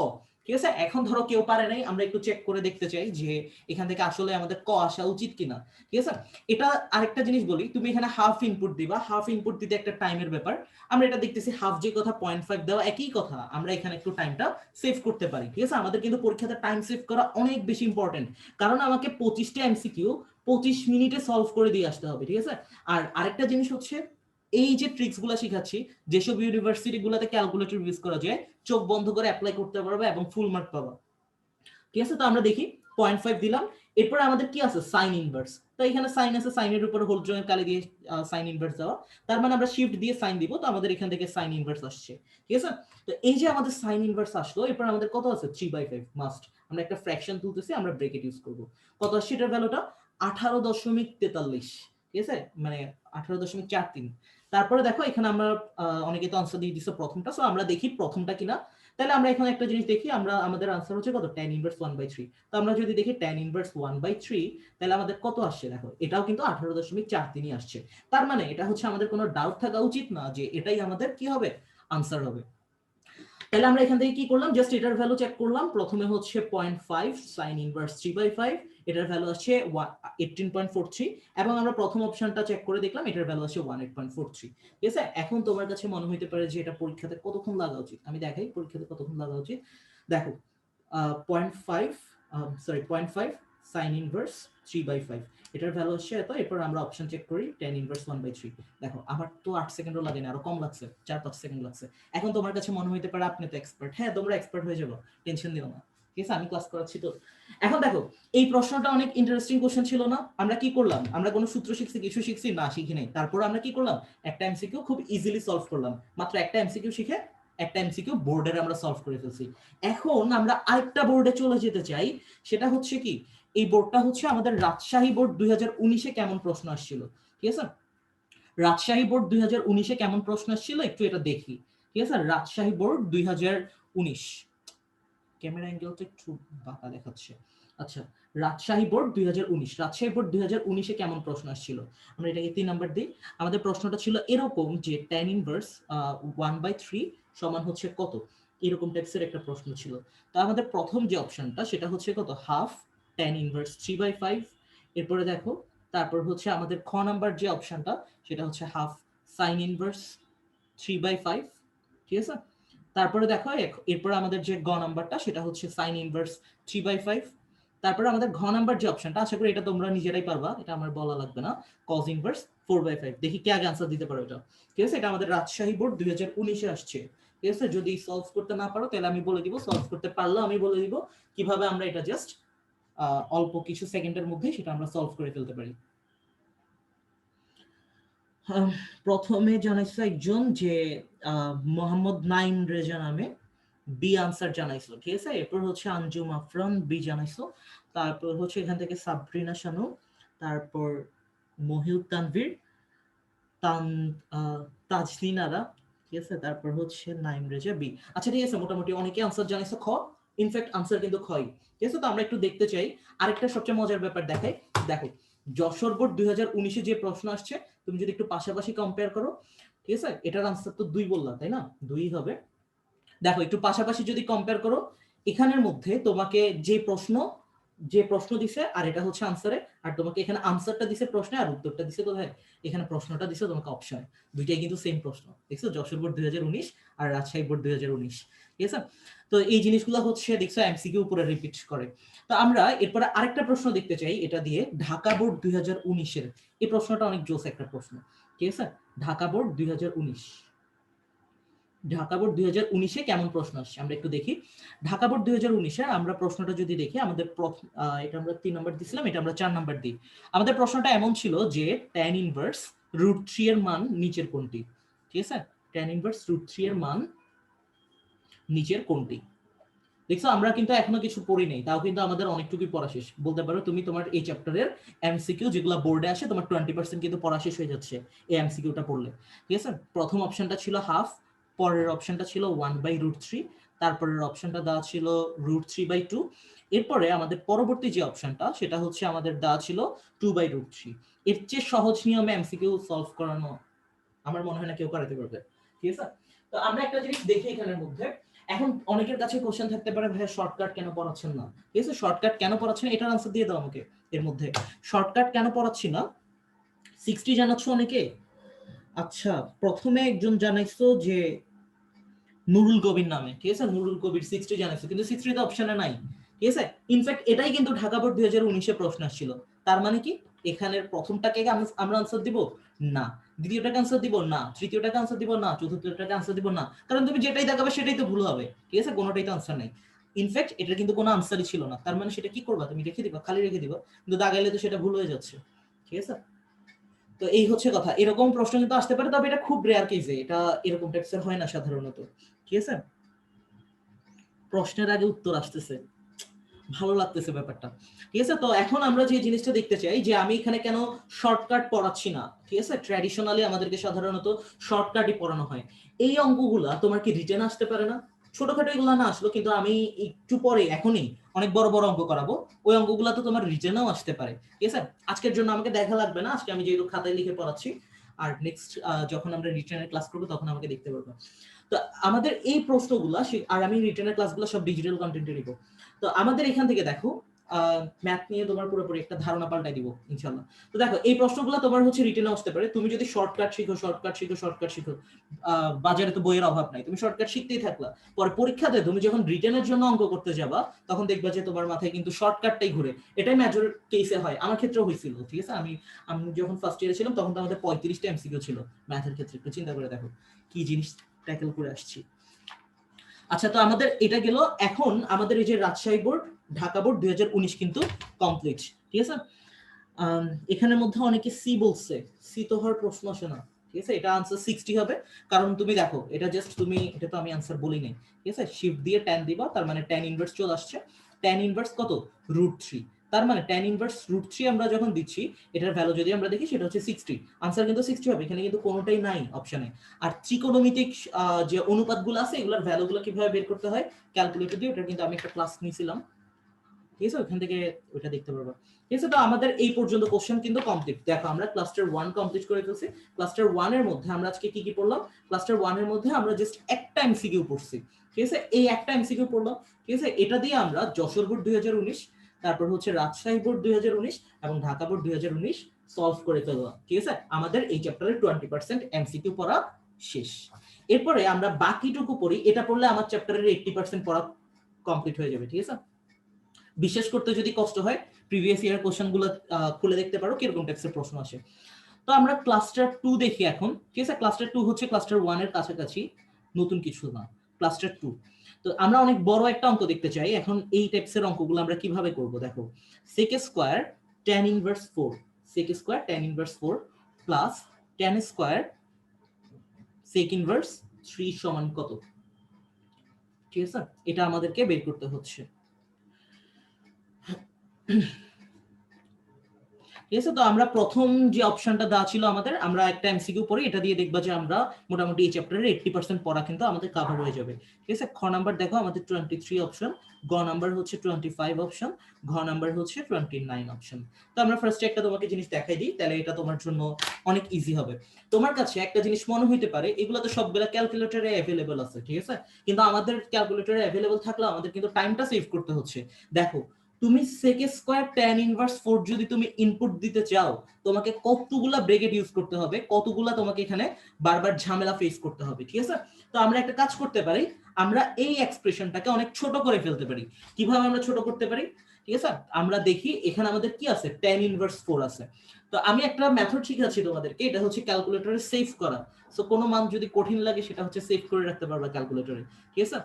A: ঠিক আছে। এখন ধরো কেউ পারে নাই, আমরা একটু চেক করে দেখতে চাই যে এখান থেকে আসলে আমাদের ক আসা উচিত কিনা। ঠিক আছে। এটা আরেকটা জিনিস বলি, তুমি এখানে হাফ ইনপুট দিবা, হাফ ইনপুট দিতে একটা টাইমের ব্যাপার। আমরা এটা দেখতেছি হাফ যে কথা 0.5 দেওয়া একই কথা, আমরা এখানে একটু টাইমটা সেভ করতে পারি। ঠিক আছে, আমাদের কিন্তু পরীক্ষাতে টাইম সেভ করা অনেক বেশি ইম্পর্টেন্ট, কারণ আমাকে 25টা এমসিকিউ 25 মিনিটে সলভ করে দিয়ে আসতে হবে। ঠিক আছে। আর আরেকটা জিনিস হচ্ছে, এই যে ট্রিক্স গুলো শিখাচ্ছি, যেসব ইউনিভার্সিটি গুলোতে ক্যালকুলেটর ইউজ করা যায়, চোখ বন্ধ করে অ্যাপ্লাই করতে পারবে এবং ফুল মার্ক পাবা। ঠিক আছে। তো আমরা দেখি 0.5 দিলাম, এরপর আমাদের কি আছে সাইন ইনভার্স। তো এখানে সাইন আছে, সাইনের উপর হোল জয়েন্ট কালি দিয়ে সাইন ইনভার্স দেওয়া, তার মানে আমরা শিফট দিয়ে সাইন দিব, তো আমাদের এখান থেকে সাইন ইনভার্স আসছে। ঠিক আছে। তো এই যে আমাদের সাইন ইনভার্স আসলো, এরপর আমাদের কত আছে 3/5 মাস্ট, আমরা একটা ফ্র্যাকশন তুলতেছি, আমরা ব্র্যাকেট ইউজ করব। কত আসছে এটার ভ্যালুটা 18.43। ঠিক আছে, মানে 18.43। তারপরে দেখো এখানে আমরা অনেকে তো আনসার দিয়ে দিচ্ছে প্রথমটা, সো আমরা দেখি প্রথমটা কিনা। তাহলে আমরা এখানে একটা জিনিস দেখি, আমরা আমাদের আনসার হচ্ছে কত tan ইনভার্স 1/3। তো আমরা যদি দেখি tan ইনভার্স 1/3, তাহলে আমাদের কত আসছে দেখো, এটাও কিন্তু 18.43 আসছে। তার মানে এটা হচ্ছে আমাদের কোনো ডাউট থাকা উচিত না যে এটাই আমাদের কি হবে, আনসার হবে। তাহলে আমরা এখান থেকে কি করলাম, জাস্ট এটার ভ্যালু চেক করলাম। প্রথমে হচ্ছে 0.5 sin ইনভার্স 3/5, এটার ভ্যালু আসছে 18.43, এবং আমরা প্রথম অপশনটা চেক করে দেখলাম, এটার ভ্যালু আসছে 18.43। ঠিক আছে। এখন তোমার কাছে মনে হইতে পারে যে এটা পরীক্ষাতে কতক্ষণ লাগা উচিত, আমি দেখাই পরীক্ষাতে কতক্ষণ লাগা উচিত। দেখো 0.5 0.5 sin ইনভার্স 3/5, এটার ভ্যালু আসছে এত। এরপর আমরা অপশন চেক করি tan ইনভার্স 1/3। দেখো আমার তো 8 সেকেন্ডও লাগে না, আরো কম লাগছে, 4-5 সেকেন্ড লাগছে। এখন তোমার কাছে মনে হইতে পারে আপনি তো এক্সপার্ট, হ্যাঁ তোমরা এক্সপার্ট হয়ে যাবো, টেনশন দিও না। ঠিক আছে, আমি ক্লাস করাচ্ছি তো। এখন দেখো এই প্রশ্নটা অনেক ইন্টারেস্টিং কোশ্চেন ছিল না? আমরা কি করলাম, আমরা কোনো সূত্র শিখছি, কিছু শিখছি না, শিখি নাই। তারপর আমরা কি করলাম, একটা এমসিকিউ খুব ইজিলি সলভ করলাম, মাত্র একটা এমসিকিউ শিখে একটা এমসিকিউ বোর্ডের আমরা সলভ করে ফেলছি। এখন আমরা আরেকটা বোর্ডে চলে যেতে চাই, সেটা হচ্ছে কি, এই বোর্ডটা হচ্ছে আমাদের রাজশাহী বোর্ড 2019-এ কেমন প্রশ্ন আসছিল। ঠিক আছে, রাজশাহী বোর্ড 2019-এ কেমন প্রশ্ন আসছিল একটু এটা দেখি। ঠিক আছে, রাজশাহী বোর্ড 2019, ক্যামেরা অ্যাঙ্গেলটা একটু বাঁকা দেখাচ্ছে। আচ্ছা, রাজশাহী বোর্ড 2019, রাজশাহী বোর্ড 2019-এ কেমন প্রশ্ন আসছিল, আমরা এটাকে 3 নাম্বার দিই। আমাদের প্রশ্নটা ছিল এরকম যে tan ইনভার্স 1/3 সমান হচ্ছে কত, এরকম টাইপসের একটা প্রশ্ন ছিল। তো আমাদের প্রথম যে অপশনটা সেটা হচ্ছে কত, হাফ tan ইনভার্স 3/5। এরপরে দেখো, তারপর হচ্ছে আমাদের খ নাম্বার যে অপশনটা সেটা হচ্ছে হাফ সাইন ইনভার্স 3/5। ঠিক আছে। তারপরে দেখো এরপর আমাদের যে গ নাম্বারটা সেটা হচ্ছে সাইন ইনভার্স 3/5। তারপরে আমাদের ঘ নাম্বার যে অপশনটা, আশা করি এটা তোমরা নিজেরাই পারবা, এটা আমার বলা লাগবে না, কজ ইনভার্স 4/5। দেখি কে আগে আনসার দিতে পারো এটা। ঠিক আছে, এটা আমাদের রাজশাহী বোর্ড 2019-এ আসছে। ঠিক আছে, যদি সলভ করতে না পারো তাহলে আমি বলে দিব, সলভ করতে পারলে আমি বলে দিব কিভাবে আমরা এটা জাস্ট অল্প কিছু সেকেন্ডের মধ্যে সেটা আমরা সলভ করে ফেলতে পারি। প্রথমে জানাইছে একজন যে মোহাম্মদ নাইম রেজা নামে, বি আনসার জানাইছো। ঠিক আছে, এরপর হচ্ছে আঞ্জুম আফরান বি জানাইছো। তারপর হচ্ছে এখান থেকে সাবরিনা শানু, তারপর মহিউল তানভীর, তান তাজলিন আরা। ঠিক আছে, তারপর হচ্ছে নাইম রেজা বি। আচ্ছা ঠিক আছে, মোটামুটি অনেকে আনসার জানাইছো খ, ইনফ্যাক্ট আনসার কিন্তু খই। ঠিক আছে, তো আমরা একটু দেখতে চাই আরেকটা সবচেয়ে মজার ব্যাপার দেখাই। দেখো যশোর বোর্ড 2019-এ যে প্রশ্ন আসছে, তুমি যদি একটু পাশাপাশি কম্পেয়ার করো, ঠিক আছে, এটার আনসার তো 2 বললাম তাই না, 2 হবে। দেখো একটু পাশাপাশি যদি কম্পেয়ার করো, এখানের মধ্যে তোমাকে যে প্রশ্ন দিছে আর এটা হচ্ছে আনসারে, আর তোমাকে এখানে আনসারটা দিছে প্রশ্নে আর উত্তরটা দিছে কোথায়, এখানে প্রশ্নটা দিছে তোমাকে অপশনে। দুইটাই কিন্তু সেম প্রশ্ন, দেখছো, যশোর বোর্ড 2019 আর রাজশাহী বোর্ড 2019। ঠিক আছে, তো এই জিনিসগুলো হচ্ছে দেখছো এমসিকিউ উপরে রিপিট করে। তো আমরা এরপরে আরেকটা প্রশ্ন দেখতে চাই, এটা দিয়ে ঢাকা বোর্ড 2019-এর এই প্রশ্নটা অনেক জোস একটা প্রশ্ন। ঠিক আছে, ঢাকা বোর্ড 2019, ঢাকা বোর্ড 2019-এ কেমন প্রশ্ন আসছে আমরা একটু দেখি। ঢাকা বোর্ড 2019-এর আমরা প্রশ্নটা যদি দেখি, আমাদের এটা আমরা 3 নাম্বার দিছিলাম, এটা আমরা 4 নাম্বার দিই। আমাদের প্রশ্নটা এমন ছিল যে tan ইনভার্স √3 এর মান নিচের কোনটি। ঠিক আছে, tan ইনভার্স √3 এর মান নিচের কোনটি। দেখছো আমরা কিন্তু এখনো কিছু পড়ি নাই, তাও কিন্তু আমাদের অনেকটুকুই পড়া শেষ বলতে পারো। তুমি তোমার এই চ্যাপ্টারের এমসিকিউ যেগুলো বোর্ডে আসে, তোমার 20% কিন্তু পড়া শেষ হয়ে যাচ্ছে এই এমসিকিউটা পড়লে। ঠিক আছে, প্রথম অপশনটা ছিল হাফ, পরের অপশনটা ছিল 1/√3, তারপরের অপশনটা দেওয়া ছিল √3/2, এরপরে আমাদের পরবর্তী যে অপশনটা সেটা হচ্ছে আমাদের দেওয়া ছিল 2/√3। এর চেয়ে সহজ নিয়মে এমসিকিউ সলভ করানো আমার মনে হয় না কেউ করাতে পারবে। ঠিক আছে, তো আমরা একটা জিনিস দেখি এখানের মধ্যে, এখন অনেকের কাছে কোশ্চেন থাকতে পারে, ভাইয়া শর্টকাট কেন পড়াচ্ছেন না? ঠিক আছে, শর্টকাট কেন পড়াচ্ছেন এটার আনসার দিয়ে দাও আমাকে। এর মধ্যে শর্টকাট কেন পড়াচ্ছি না, 60 জানাচ্ছ অনেকে। আচ্ছা, প্রথমে একজন জানাইছো যে নুরুল কবির নামে, ঠিক আছে, নুরুল কবির 60 জানাইছো, কিন্তু 60 তো অপশনে নাই। ঠিক আছে, ইনফ্যাক্ট এটাই কিন্তু ঢাকা বোর্ড 2019 প্রশ্ন আসছিল। তার মানে কি এখানের প্রথমটাকে আমরা আনসার দিব না, দ্বিতীয়টাকে আনসার দিব না, তৃতীয়টাকে আনসার দিব না, চতুর্থটাকে আনসার দিব না, কারণ তুমি যেটাই দেখাবে সেটাই তো ভুল হবে। ঠিক আছে, কোনোটাই তো আনসার নাই। ইনফ্যাক্ট এটা কিন্তু কোনো আনসারই ছিল না, তার মানে সেটা কি করবা, তুমি রেখে দিবা, খালি রেখে দিবা, কিন্তু দাগাইলে তো সেটা ভুল হয়ে যাচ্ছে। ঠিক আছে, তো এই হচ্ছে কথা। এরকম প্রশ্ন কিন্তু আসতে পারে, তবে এটা খুব রেয়ার কেসে, এটা এরকম টাইপসের হয় না সাধারণত। ঠিক আছে, প্রশ্নের আগে উত্তর আসতেছে, ভালো লাগতেছে ব্যাপারটা। ঠিক আছে, তো এখন আমরা যে জিনিসটা দেখতে চাই যে আমি এখানে কেন শর্টকাট পড়াচ্ছি না। ঠিক আছে, ট্র্যাডিশনালি আমাদেরকে সাধারণত শর্টকাটই পড়ানো হয়। এই অঙ্কগুলা তোমার কি রিটেন আসতে পারে না? ছোটখাটো এগুলা না আসলো, কিন্তু আমি একটু পরে এখনই অনেক বড় বড় অঙ্ক করাবো, ওই অঙ্কগুলা তো তোমার রিটেনেও আসতে পারে। ঠিক আছে, আজকের জন্য আমাকে দেখা লাগবে না, আজকে আমি যেহেতু খাতায় লিখে পড়াচ্ছি, আর নেক্সট যখন আমরা রিটেনের ক্লাস করবো তখন আমাকে দেখতে পারবো। তো আমাদের এই প্রশ্নগুলা, আর আমি রিটেনের ক্লাসগুলো সব ডিজিটাল কন্টেন্টে নিব। তো আমাদের এখান থেকে দেখো, ম্যাথ নিয়ে তোমার পুরোপুরি একটা ধারণা পাল্টাই দিব ইনশাল্লাহ। তো দেখো, এই প্রশ্নগুলো তোমার হচ্ছে রিটেনে আসতে পারে, তুমি যদি শর্টকাট শিখো, শর্টকাট শিখো, শর্টকাট শিখো, বাজারে তো বইয়ের অভাব নাই, তুমি শর্টকাট শিখতেই থাকলা, পরে পরীক্ষাতে তুমি যখন রিটেনের জন্য অঙ্ক করতে যাবা, তখন দেখবা যে তোমার মাথায় কিন্তু শর্টকাটটাই ঘুরে। এটাই মেজর কেসে হয়, আমার ক্ষেত্রেও হয়েছিল। ঠিক আছে, আমি আমি যখন ফার্স্ট ইয়ারে ছিলাম তখন তো আমাদের 35টা এমসিকিউ ছিল ম্যাথের ক্ষেত্রে, একটু চিন্তা করে দেখো কি জিনিস ট্যাকেল করে আসছি। আচ্ছা, তো আমাদের এটা গেল। এখন আমাদের এই যে রাজশাহী বোর্ড, ঢাকা বোর্ড 2019 কিন্তু কমপ্লিট। ঠিক আছে, এখানের মধ্যে অনেকে সি বলছে, সি তো হওয়ার প্রশ্ন আসে না। ঠিক আছে, এটা আনসার 60 হবে, কারণ তুমি দেখো এটা জাস্ট তুমি, এটা তো আমি আনসার বলি নাই। ঠিক আছে, শিফট দিয়ে tan দিবা, তার মানে tan ইনভার্স চলে আসছে। tan ইনভার্স কত? √3। তার মানে tan ইনভার্স √3 আমরা যখন দিচ্ছি, এটার ভ্যালু যদি আমরা দেখি সেটা হচ্ছে 60। আনসার কিন্তু 60 হবে, এখানে কিন্তু কোনোটাই নাই অপশনে। আর ত্রিকোণমিতিক যে অনুপাতগুলো আছে, এগুলোর ভ্যালুগুলো কিভাবে বের করতে হয় ক্যালকুলেটর দিয়ে, ওটা কিন্তু আমি একটা ক্লাস নিয়েছিলাম। ঠিক আছে, ওখান থেকে ওটা দেখতে পারবো। ঠিক আছে, তো আমাদের এই পর্যন্ত কোশ্চেন কিন্তু কমপ্লিট। দেখো, আমরা ক্লাস্টার 1 কমপ্লিট করে ফেলছি। ক্লাস্টার 1 এর মধ্যে আমরা আজকে কি কি পড়লাম? ক্লাস্টার 1 এর মধ্যে আমরা জাস্ট একটা এমসিকিউ পড়ছি। ঠিক আছে, এই একটা এমসিকিউ পড়লাম। ঠিক আছে, এটা দিয়ে আমরা যশোর বোর্ড 2019, তারপর হচ্ছে রাজশাহী বোর্ড 2019 এবং ঢাকা বোর্ড 2019 সলভ করে ফেললাম। ঠিক আছে, আমাদের এই চ্যাপ্টারের 20% এমসিকিউ পড়া শেষ। এরপরে আমরা বাকিটুকু পড়ি, এটা পড়লে আমার চ্যাপ্টারের 80% পড়া কমপ্লিট হয়ে যাবে। ঠিক আছে, বিশেষ করতে যদি কষ্ট হয়, প্রিভিয়াস ইয়ার কোশ্চেনগুলো খুলে দেখতে পারো কিরকম টাইপসের প্রশ্ন আসে। তো আমরা ক্লাস্টার 2 দেখি এখন। ঠিক আছে, ক্লাস্টার 2 হচ্ছে ক্লাস্টার 1 এর কাছাকাছি, নতুন কিছু না। ক্লাস্টার 2, তো আমরা অনেক বড় একটা অঙ্ক দেখতে চাই। এখন এই টাইপসের অঙ্কগুলো আমরা কিভাবে করব দেখো, sec square tan inverse 4, sec square tan inverse 4 plus tan square sec inverse 3 সমান কত? ঠিক আছে, এটা আমাদেরকে বের করতে হচ্ছে। ঠিক আছে, তো আমরা প্রথম যে অপশনটা দেওয়া ছিল আমাদের, আমরা একটা এমসিকিউ পড়ি, এটা দিয়ে দেখবা যে আমরা মোটামুটি এই চ্যাপ্টারের 80% পড়া কিন্তু আমাদের কভার হয়ে যাবে। ঠিক আছে, খ নাম্বার দেখো আমাদের 23 অপশন, গ নাম্বার হচ্ছে 25 অপশন, ঘ নাম্বার হচ্ছে 29 অপশন। তো আমরা ফার্স্টে একটা তোমাকে জিনিস দেখাই দিই, তাহলে এটা তোমার জন্য অনেক ইজি হবে। তোমার কাছে একটা জিনিস মনে হইতে পারে এগুলো তো সবগুলা ক্যালকুলেটরে অ্যাভেলেবল আছে, ঠিক আছে, কিন্তু আমাদের ক্যালকুলেটরে অ্যাভেলেবল থাকলে আমাদের কিন্তু টাইমটা সেভ করতে হচ্ছে। দেখো, তুমি sec স্কয়ার tan ইনভার্স 4 যদি তুমি ইনপুট দিতে চাও, তোমাকে কতগুলা ব্র্যাকেট ইউজ করতে হবে, কতগুলা তোমাকে এখানে বারবার ঝামেলা ফেস করতে হবে। ঠিক আছে, তো আমরা একটা কাজ করতে পারি, আমরা এই এক্সপ্রেশনটাকে অনেক ছোট করে ফেলতে পারি। কিভাবে আমরা ছোট করতে পারি? ঠিক আছে, আমরা দেখি এখানে আমাদের কি আছে, tan ইনভার্স 4 আছে। তো আমি একটা মেথড শিখাচ্ছি তোমাদেরকে, এটা হচ্ছে ক্যালকুলেটরে সেভ করা। সো কোনো মান যদি কঠিন লাগে সেটা হচ্ছে সেভ করে রাখতে পারবা ক্যালকুলেটরে। ঠিক আছে,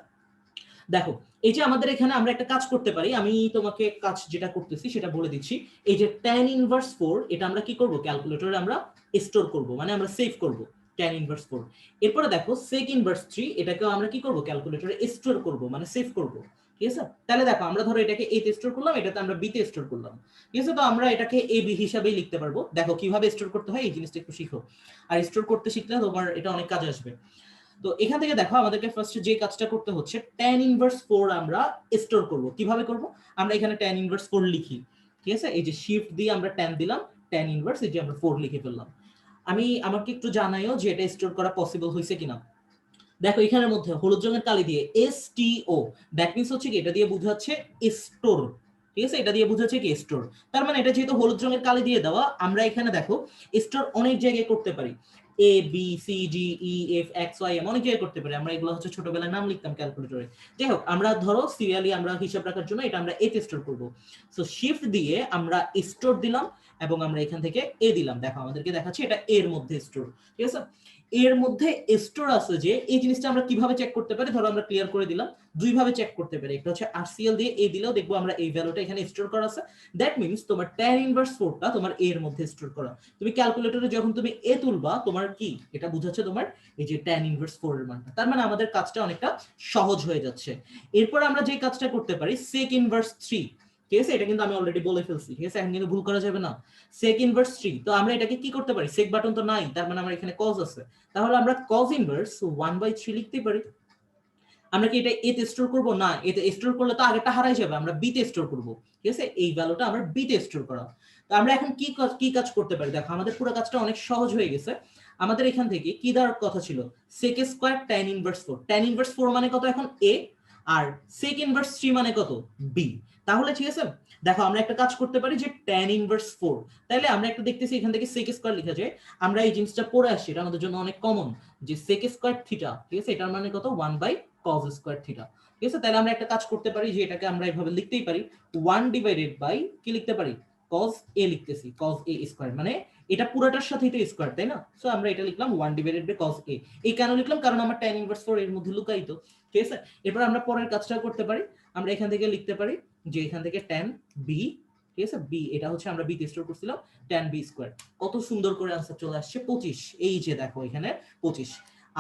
A: দেখো, এই যে আমাদের এখানে আমরা একটা কাজ করতে পারি, আমি তোমাকে কাজ যেটা করতেছি সেটা বলে দিচ্ছি। এই যে tan ইনভার্স 4, এটা আমরা কি করব, ক্যালকুলেটরে আমরা স্টোর করব, মানে আমরা সেভ করব tan ইনভার্স 4। এরপরে দেখো sec ইনভার্স 3, এটাকেও আমরা কি করব, ক্যালকুলেটরে স্টোর করব, মানে সেভ করব। ঠিক আছে, তাহলে দেখো আমরা ধরো এটাকে a তে স্টোর করলাম, এটাতে আমরা b তে স্টোর করলাম। ঠিক আছে, তো আমরা এটাকে a b হিসাবেই লিখতে পারবো। দেখো কিভাবে স্টোর করতে হয় এই জিনিসটা একটু শিখো, আর স্টোর করতে শিখলে তোমার এটা অনেক কাজে আসবে। তো এখান থেকে দেখো আমাদেরকে ফার্স্ট যে কাজটা করতে হচ্ছে, tan ইনভার্স 4 আমরা স্টোর করব। কিভাবে করব? আমরা এখানে tan ইনভার্স 4 লিখি। ঠিক আছে, এই যে শিফট দিয়ে আমরা tan দিলাম, tan ইনভার্স এই যে আমরা 4 লিখে ফেললাম। আমি আমাকে একটু জানাইও যে এটা স্টোর করা পসিবল হয়েছে কিনা। দেখো এখানের মধ্যে হলুদ রঙের কালি দিয়ে STO, দ্যাট মিন্স হচ্ছে কি এটা দিয়ে বোঝাচ্ছে স্টোর, ঠিক আছে, এটা দিয়ে বোঝাচ্ছে কি স্টোর। তার মানে এটা যেহেতু হলুদ রঙের কালি দিয়ে দেওয়া, আমরা এখানে দেখো স্টোর অনেক জায়গায় করতে পারি, ABCDEFXYM অনেক জায়গায় করতে পারি। আমরা এগুলো হচ্ছে ছোটবেলায় নাম লিখতাম ক্যালকুলেটরে। যাই হোক, আমরা ধরো সিরিয়ালি আমরা হিসাব রাখার জন্য এটা আমরা এতে স্টোর করব। সো শিফট দিয়ে আমরা স্টোর দিলাম এবং আমরা এখান থেকে এ দিলাম। দেখো আমাদেরকে দেখাচ্ছে এটা এর মধ্যে স্টোর, ঠিক আছে। এর মধ্যে স্টোর আছে যে এই জিনিসটা আমরা কিভাবে চেক করতে পারি, ধরো আমরা ক্লিয়ার করে দিলাম, দুই ভাবে চেক করতে পারি। একটা হচ্ছে RCL দিয়ে এ দিলেও দেখবো আমরা এই ভ্যালুটা এখানে স্টোর করা আছে, দ্যাট মিন্স তোমার tan ইনভার্স 4টা তোমার এর মধ্যে স্টোর করা। তুমি ক্যালকুলেটরে যখন তুমি এ তুলবা, তোমার কি এটা বুঝাচ্ছে তোমার এই যে tan ইনভার্স 4 এর মানটা। তার মানে আমাদের কাজটা অনেকটা সহজ হয়ে যাচ্ছে। এরপর আমরা যে কাজটা করতে পারি sec ইনভার্স 3, ঠিক আছে, এটা কিন্তু আমি অলরেডি বলে ফেলছি, ঠিক আছে, এখন কিন্তু ভুল করা যাবে না। sec ইনভার্স 3, তো আমরা এটাকে কি করতে পারি, sec বাটন তো নাই, তার মানে আমার এখানে cos আছে, তাহলে আমরা cos ইনভার্স 1/3 লিখতে পারি। আমরা কি এটা এ তে স্টোর করব? না, এতে স্টোর করলে তো আগেরটা হারাই যাবে, আমরা বি তে স্টোর করব, ঠিক আছে, এই ভ্যালুটা আমরা বি তে স্টোর করা। তো আমরা এখন কি কাজ করতে পারি, দেখো আমাদের পুরো কাজটা অনেক সহজ হয়ে গেছে। আমাদের এখান থেকে কি দেওয়ার কথা ছিল, sec square tan inverse 4, tan inverse 4 মানে কত এখন a, আর sec ইনভার্স 3 মানে কত b। তাহলে ঠিক আছে, দেখো আমরা একটা কাজ করতে পারি যে tan ইনভার্স 4, তাইলে আমরা একটা দেখতেছি এখান থেকে sec স্কয়ার লেখা যায়, আমরা এই জিনিসটা পড়ে আসছি, এটা আমাদের জন্য অনেক কমন, যে sec স্কয়ার থিটা, ঠিক আছে, এটার মানে কত 1/cos স্কয়ার থিটা, ঠিক আছে। তাহলে আমরা একটা কাজ করতে পারি যে এটাকে আমরা এইভাবে লিখতেই পারি, 1 ডিভাইডেড বাই কি লিখতে পারি, cos a লিখতেছি, cos a স্কয়ার, মানে এটা পুরোটার সাথেই তো স্কয়ার, তাই না। সো আমরা এটা লিখলাম 1 ডিভাইডেড বাই cos a। এই কেন লিখলাম, কারণ আমার tan ইনভার্স 4 এর মধ্যে লুকায়িত, ঠিক আছে। এরপর আমরা পরের কাজটা করতে পারি, আমরা এখান থেকে লিখতে পারি যে এখান থেকে tan b, ঠিক আছে, b এটা হচ্ছে আমরা b তে স্টোর করছিলাম, tan b স্কয়ার। কত সুন্দর করে आंसर চলে আসছে 25, এই যে দেখো এখানে 25।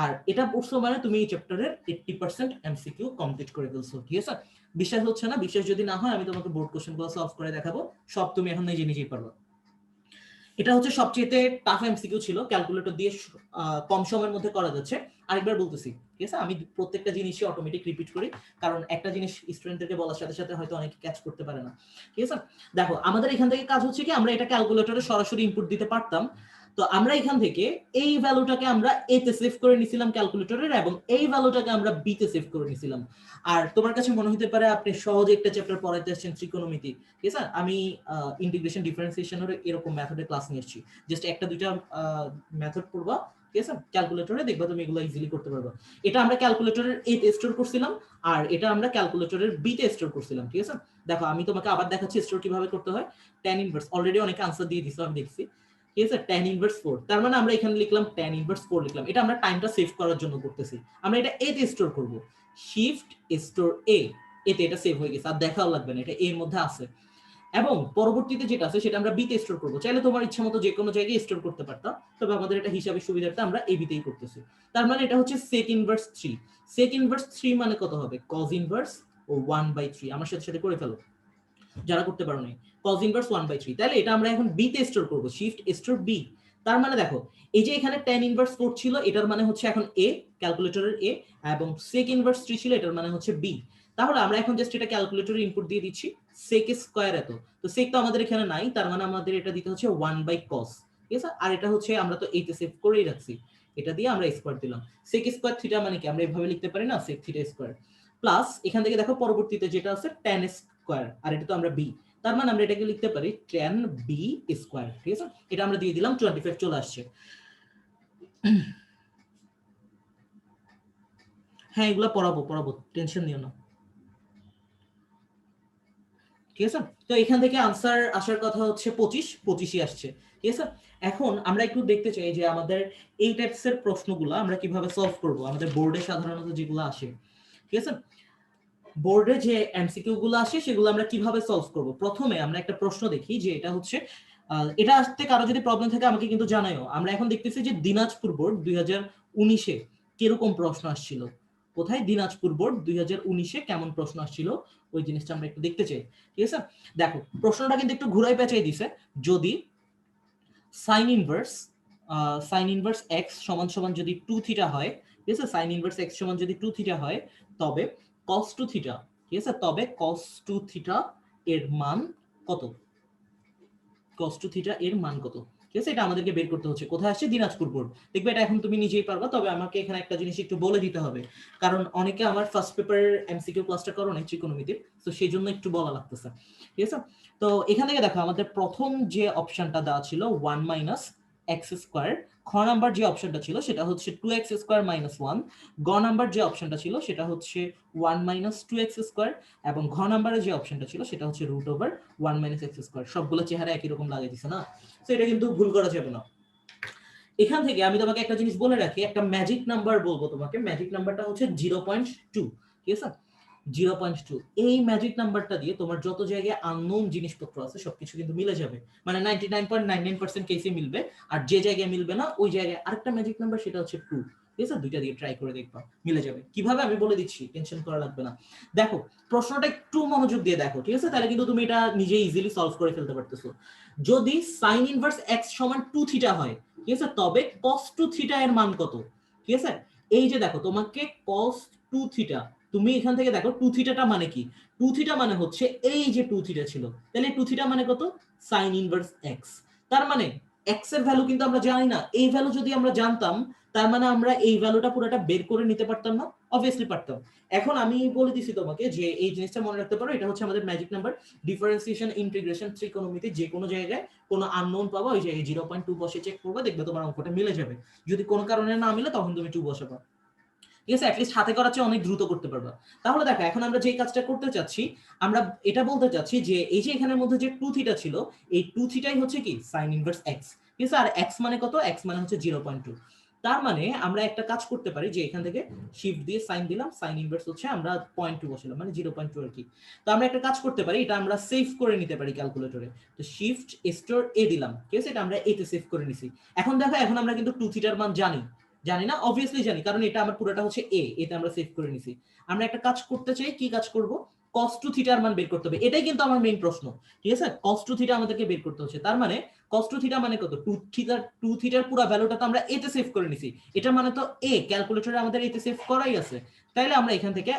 A: আর এটা পড়ছো মানে তুমি এই চ্যাপ্টারের 80% এমসিকিউ কমপ্লিট করে ফেলছো, ঠিক আছে। বিশ্বাস হচ্ছে না? বিশ্বাস যদি না হয় আমি তোমাকে বোর্ড কোশ্চেনগুলো সলভ করে দেখাবো, সব তুমি এখন নিজেই পারবে। এটা হচ্ছে সবচেয়ে টাফ এমসিকিউ ছিল, ক্যালকুলেটর দিয়ে কম সময়ের মধ্যে করা যাচ্ছে। আরেকবার বলতেছি, ঠিক আছে, আমি প্রত্যেকটা জিনিসই অটোমেটিক রিপিট করি, কারণ একটা জিনিস স্টুডেন্টদেরকে বলার সাথে সাথে হয়তো অনেকে ক্যাচ করতে পারে না, ঠিক আছে। দেখো আমাদের এখান থেকে কাজ হচ্ছে কি, আমরা এটা ক্যালকুলেটরে সরাসরি ইনপুট দিতে পারতাম, তো আমরা এখান থেকে এই ভ্যালুটাকে আমরা এ তে সেভ করে নিছিলাম ক্যালকুলেটরের, এবং এই ভ্যালুটাকে আমরা বি তে সেভ করে নিছিলাম। আর তোমার কাছে মনে হতে পারে আপনি সহজে একটা চ্যাপ্টার পড়াইতে আসছেন ত্রিকোণমিতি, ঠিক আছে, আমি ইন্টিগ্রেশন ডিফারেন্সিয়েশনের এরকম মেথডে ক্লাস নিয়ে এসেছি, জাস্ট একটা দুইটা মেথড পড়বা, ঠিক আছে, ক্যালকুলেটরে দেখবা তুমি এগুলো ইজিলি করতে পারবা। এটা আমরা ক্যালকুলেটরের এ তে স্টোর করছিলাম, আর এটা আমরা ক্যালকুলেটরের বি তে স্টোর করছিলাম, ঠিক আছে। দেখো আমি তোমাকে আবার দেখাচ্ছি স্টোর কিভাবে করতে হয়। tan ইনভার্স অলরেডি অনেকে আনসার দিয়ে দিছো, আমি দেখছি, ঠিক আছে, tan ইনভার্স 4, তার মানে আমরা এখানে লিখলাম tan ইনভার্স 4 লিখলাম, এটা আমরা টাইমটা সেভ করার জন্য করতেছি। আমরা এটা এ তে স্টোর করব, শিফট স্টোর এ, এতে এটা সেভ হয়ে গেছে, আর দেখাও লাগবে না, এটা এর মধ্যে আছে। এবং পরবর্তীতে যেটা আছে সেটা আমরা বিতে স্টোর করব, চাইলে তোমার ইচ্ছা মতো যে কোনো জায়গায় স্টোর করতে পারতা, তবে আমাদের এটা হিসাবে সুবিধার্থে আমরা এই বিতেই করতেছি। তার মানে এটা হচ্ছে sec ইনভার্স 3, sec ইনভার্স 3 মানে কত হবে, cos ইনভার্স ও 1/3, আমার সাথে সাথে করে ফেলো যারা করতে পারো নাই, cos ইনভার্স 1/3, তাহলে এটা আমরা এখন বি তে স্টোর করব, শিফট স্টোর বি। তার মানে দেখো এই যে এখানে tan ইনভার্স 4 ছিল, এটার মানে হচ্ছে এখন a, ক্যালকুলেটরের a, এবং sec ইনভার্স 3 ছিল, এটার মানে হচ্ছে b। তাহলে আমরা এখন জাস্ট এটা ক্যালকুলেটরে ইনপুট দিয়ে দিচ্ছি, sec স্কয়ার এত, তো sec তো আমাদের এখানে নাই, তার মানে আমাদের এটা দিতে হচ্ছে 1/cos, ঠিক আছে। আর এটা হচ্ছে আমরা তো এইতে সেভ করেই রাখছি, এটা দিয়ে আমরা স্কয়ার দিলাম, sec স্কয়ার থিটা মানে কি আমরা এইভাবে লিখতে পারি না, sec থিটা স্কয়ার, প্লাস এখান থেকে দেখো পরবর্তীতে যেটা আছে tan স্কয়ার, আর এটা তো আমরা b, তার মানে আমরা এটাকে লিখতে পারি tan b স্কয়ার, ঠিক আছে। এটা আমরা দিয়ে দিলাম, 25 চলে আসছে। হ্যাঁ এগুলা পড়াবো, টেনশন নিও না, ঠিক আছে। তো এখান থেকে আনসার আসার কথা হচ্ছে 25ই আসছে, ঠিক আছে। এখন আমরা একটু দেখতে চাই যে আমাদের এই টাইপসের প্রশ্নগুলো আমরা কিভাবে সলভ করব, আমাদের বোর্ডে সাধারণত যেগুলো আসে, ঠিক আছে, বোর্ডে যে এমসিকিউ গুলো আসে সেগুলো আমরা কিভাবে সলভ করব। প্রথমে আমরা একটা প্রশ্ন দেখি, যে এটা হচ্ছে এটা আসতে কারো যদি প্রবলেম থাকে আমাকে কিন্তু জানাইও। আমরা এখন দেখতেছি যে দিনাজপুর বোর্ড 2019-এ কিরকম প্রশ্ন আসছিল, কোথায় দিনাজপুর বোর্ড 2019-এ কেমন প্রশ্ন আসছিল, ওই জিনিসটা আমরা একটু দেখতে চাই, ঠিক আছে। দেখো প্রশ্নটা কিন্তু একটু ঘুরাই পেঁচাই দিছে, যদি সাইন ইনভার্স x সমান সমান যদি 2 থিটা হয়, ঠিক আছে, সাইন ইনভার্স x সমান যদি 2 থিটা হয়, তবে cos 2 থিটা, ঠিক আছে, তবে cos 2 থিটা এর মান কত, cos 2 থিটা এর মান কত। ঠিক আছে, এটা আমাদেরকে বের করতে হচ্ছে। কোথায় আসছে? দিনাজপুর বোর্ড। দেখবে এটা এখন তুমি নিজেই পারবা, তবে আমাকে এখানে একটা জিনিস একটু বলে দিতে হবে, কারণ অনেকে আমার ফার্স্ট পেপারের এমসিকিউ ক্লাসটা করো না ত্রিকোণমিতির, তো সেই জন্য একটু বলা লাগতেছে। ঠিক আছে, তো এখান থেকে দেখো আমাদের প্রথম যে অপশনটা দেওয়া ছিল 1 মাইনাস এক্স স্কোয়ার, খ নাম্বার যে অপশনটা ছিল সেটা হচ্ছে 2x স্কোয়ার মাইনাস 1, গ নাম্বার যে অপশনটা ছিল সেটা হচ্ছে 1 মাইনাস 2x স্কোয়ার, এবং ঘ নাম্বারে যে অপশনটা ছিল সেটা হচ্ছে root over 1 minus X square. সবগুলো চেহারা একই রকম লাগিয়ে দিছে না, তো এটা কিন্তু ভুল করা যাবে না। এখান থেকে আমি তোমাকে একটা জিনিস বলে রাখি, একটা ম্যাজিক নাম্বার বলবো তোমাকে, ম্যাজিক নাম্বারটা হচ্ছে 0.2। ঠিক আছে, 0.2, এই ম্যাজিক নাম্বারটা দিয়ে তোমার যত জায়গায় আননোন জিনিসপত্র আছে সবকিছু কিন্তু মিলে যাবে, মানে 99.99% কেসে মিলবে। আর যে জায়গায় মিলবে না ওই জায়গায় আরেকটা ম্যাজিক নাম্বার, সেটা হচ্ছে 2। ঠিক আছে, দুইটা দিয়ে ট্রাই করে দেখবা মিলে যাবে। কিভাবে আমি বলে দিচ্ছি, টেনশন করা লাগবে না। দেখো প্রশ্নটা একটু মনোযোগ দিয়ে দেখো, ঠিক আছে, তাহলে কিন্তু তুমি এটা নিজে ইজিলি সলভ করে ফেলতে পারতেছো। যদি sin ইনভার্স x সমান 2 থিটা হয়, ঠিক আছে, তবে cos 2 থিটা এর মান কত? ঠিক আছে, এই যে দেখো তোমাকে cos 2 থিটা, তুমি এখান থেকে দেখো 2 থিটাটা মানে কি? 2 থিটা মানে হচ্ছে এই যে 2 থিটা ছিল, তাহলে 2 থিটা মানে কত? sin inverse x। তার মানে x এর ভ্যালু কিন্তু আমরা জানি না, এই ভ্যালু যদি আমরা জানতাম তার মানে আমরা এই ভ্যালুটা পুরোটা বের করে নিতে পারতাম না? অবভিয়াসলি পারতাম। এখন আমি বলে দিছি তোমাকে যে এই জিনিসটা মনে রাখতে পারো, এটা হচ্ছে আমাদের ম্যাজিক নাম্বার। ডিফারেন্সিয়েশন, ইন্টিগ্রেশন, ত্রিকোণমিতি যে কোনো জায়গায় কোনো আননোন পাবা, ওই যে 0.2 বসে চেক করবে, দেখবে তোমার অঙ্কটা মিলে যাবে। যদি কোনো কারণে না মিলে তখন তুমি 2 বসাবা। ঠিক আছে, অ্যাটলিস্ট হাতে করার চেয়ে অনেক দ্রুত করতে পারবা। তাহলে দেখো এখন আমরা যে কাজটা করতে চাচ্ছি, আমরা এটা বলতে চাচ্ছি যে এই যে এখানের মধ্যে যে 2 থিটা ছিল, এই 2 থিটাই হচ্ছে কি sin ইনভার্স x। ঠিক আছে, আর x মানে কত? x মানে হচ্ছে 0.2। তার মানে আমরা একটা কাজ করতে পারি যে এখান থেকে শিফট দিয়ে সাইন দিলাম, সাইন ইনভার্স হচ্ছে আমরা 0.2 বসালাম, মানে 0.2 আর কি। তো আমরা একটা কাজ করতে পারি, এটা আমরা সেভ করে নিতে পারি ক্যালকুলেটরে। তো শিফট স্টোর এ দিলাম, ঠিক আছে, এটা আমরা এতে সেভ করে নিছি। এখন দেখো এখন আমরা কিন্তু 2 থিটার মান জানি, জানি না? অবভিয়াসলি জানি, কারণ এটা আমার পুরোটা হচ্ছে এ, এতে আমরা সেভ করে নিছি। আমরা একটা কাজ করতে চাই, কি কাজ করব? cos 2 থিটার মান বের করতে হবে, এটাই কিন্তু আমার মেইন প্রশ্ন। ঠিক আছে, cos 2 থিটা আমাদেরকে বের করতে হচ্ছে। তার মানে cos 2 থিটা মানে কত? 2 থিটার পুরো ভ্যালুটা তো আমরা এতে সেভ করে নিছি, এটা মানে তো এ, ক্যালকুলেটরে আমাদের এতে সেভ করাই আছে। তাইলে আমরা এখান থেকে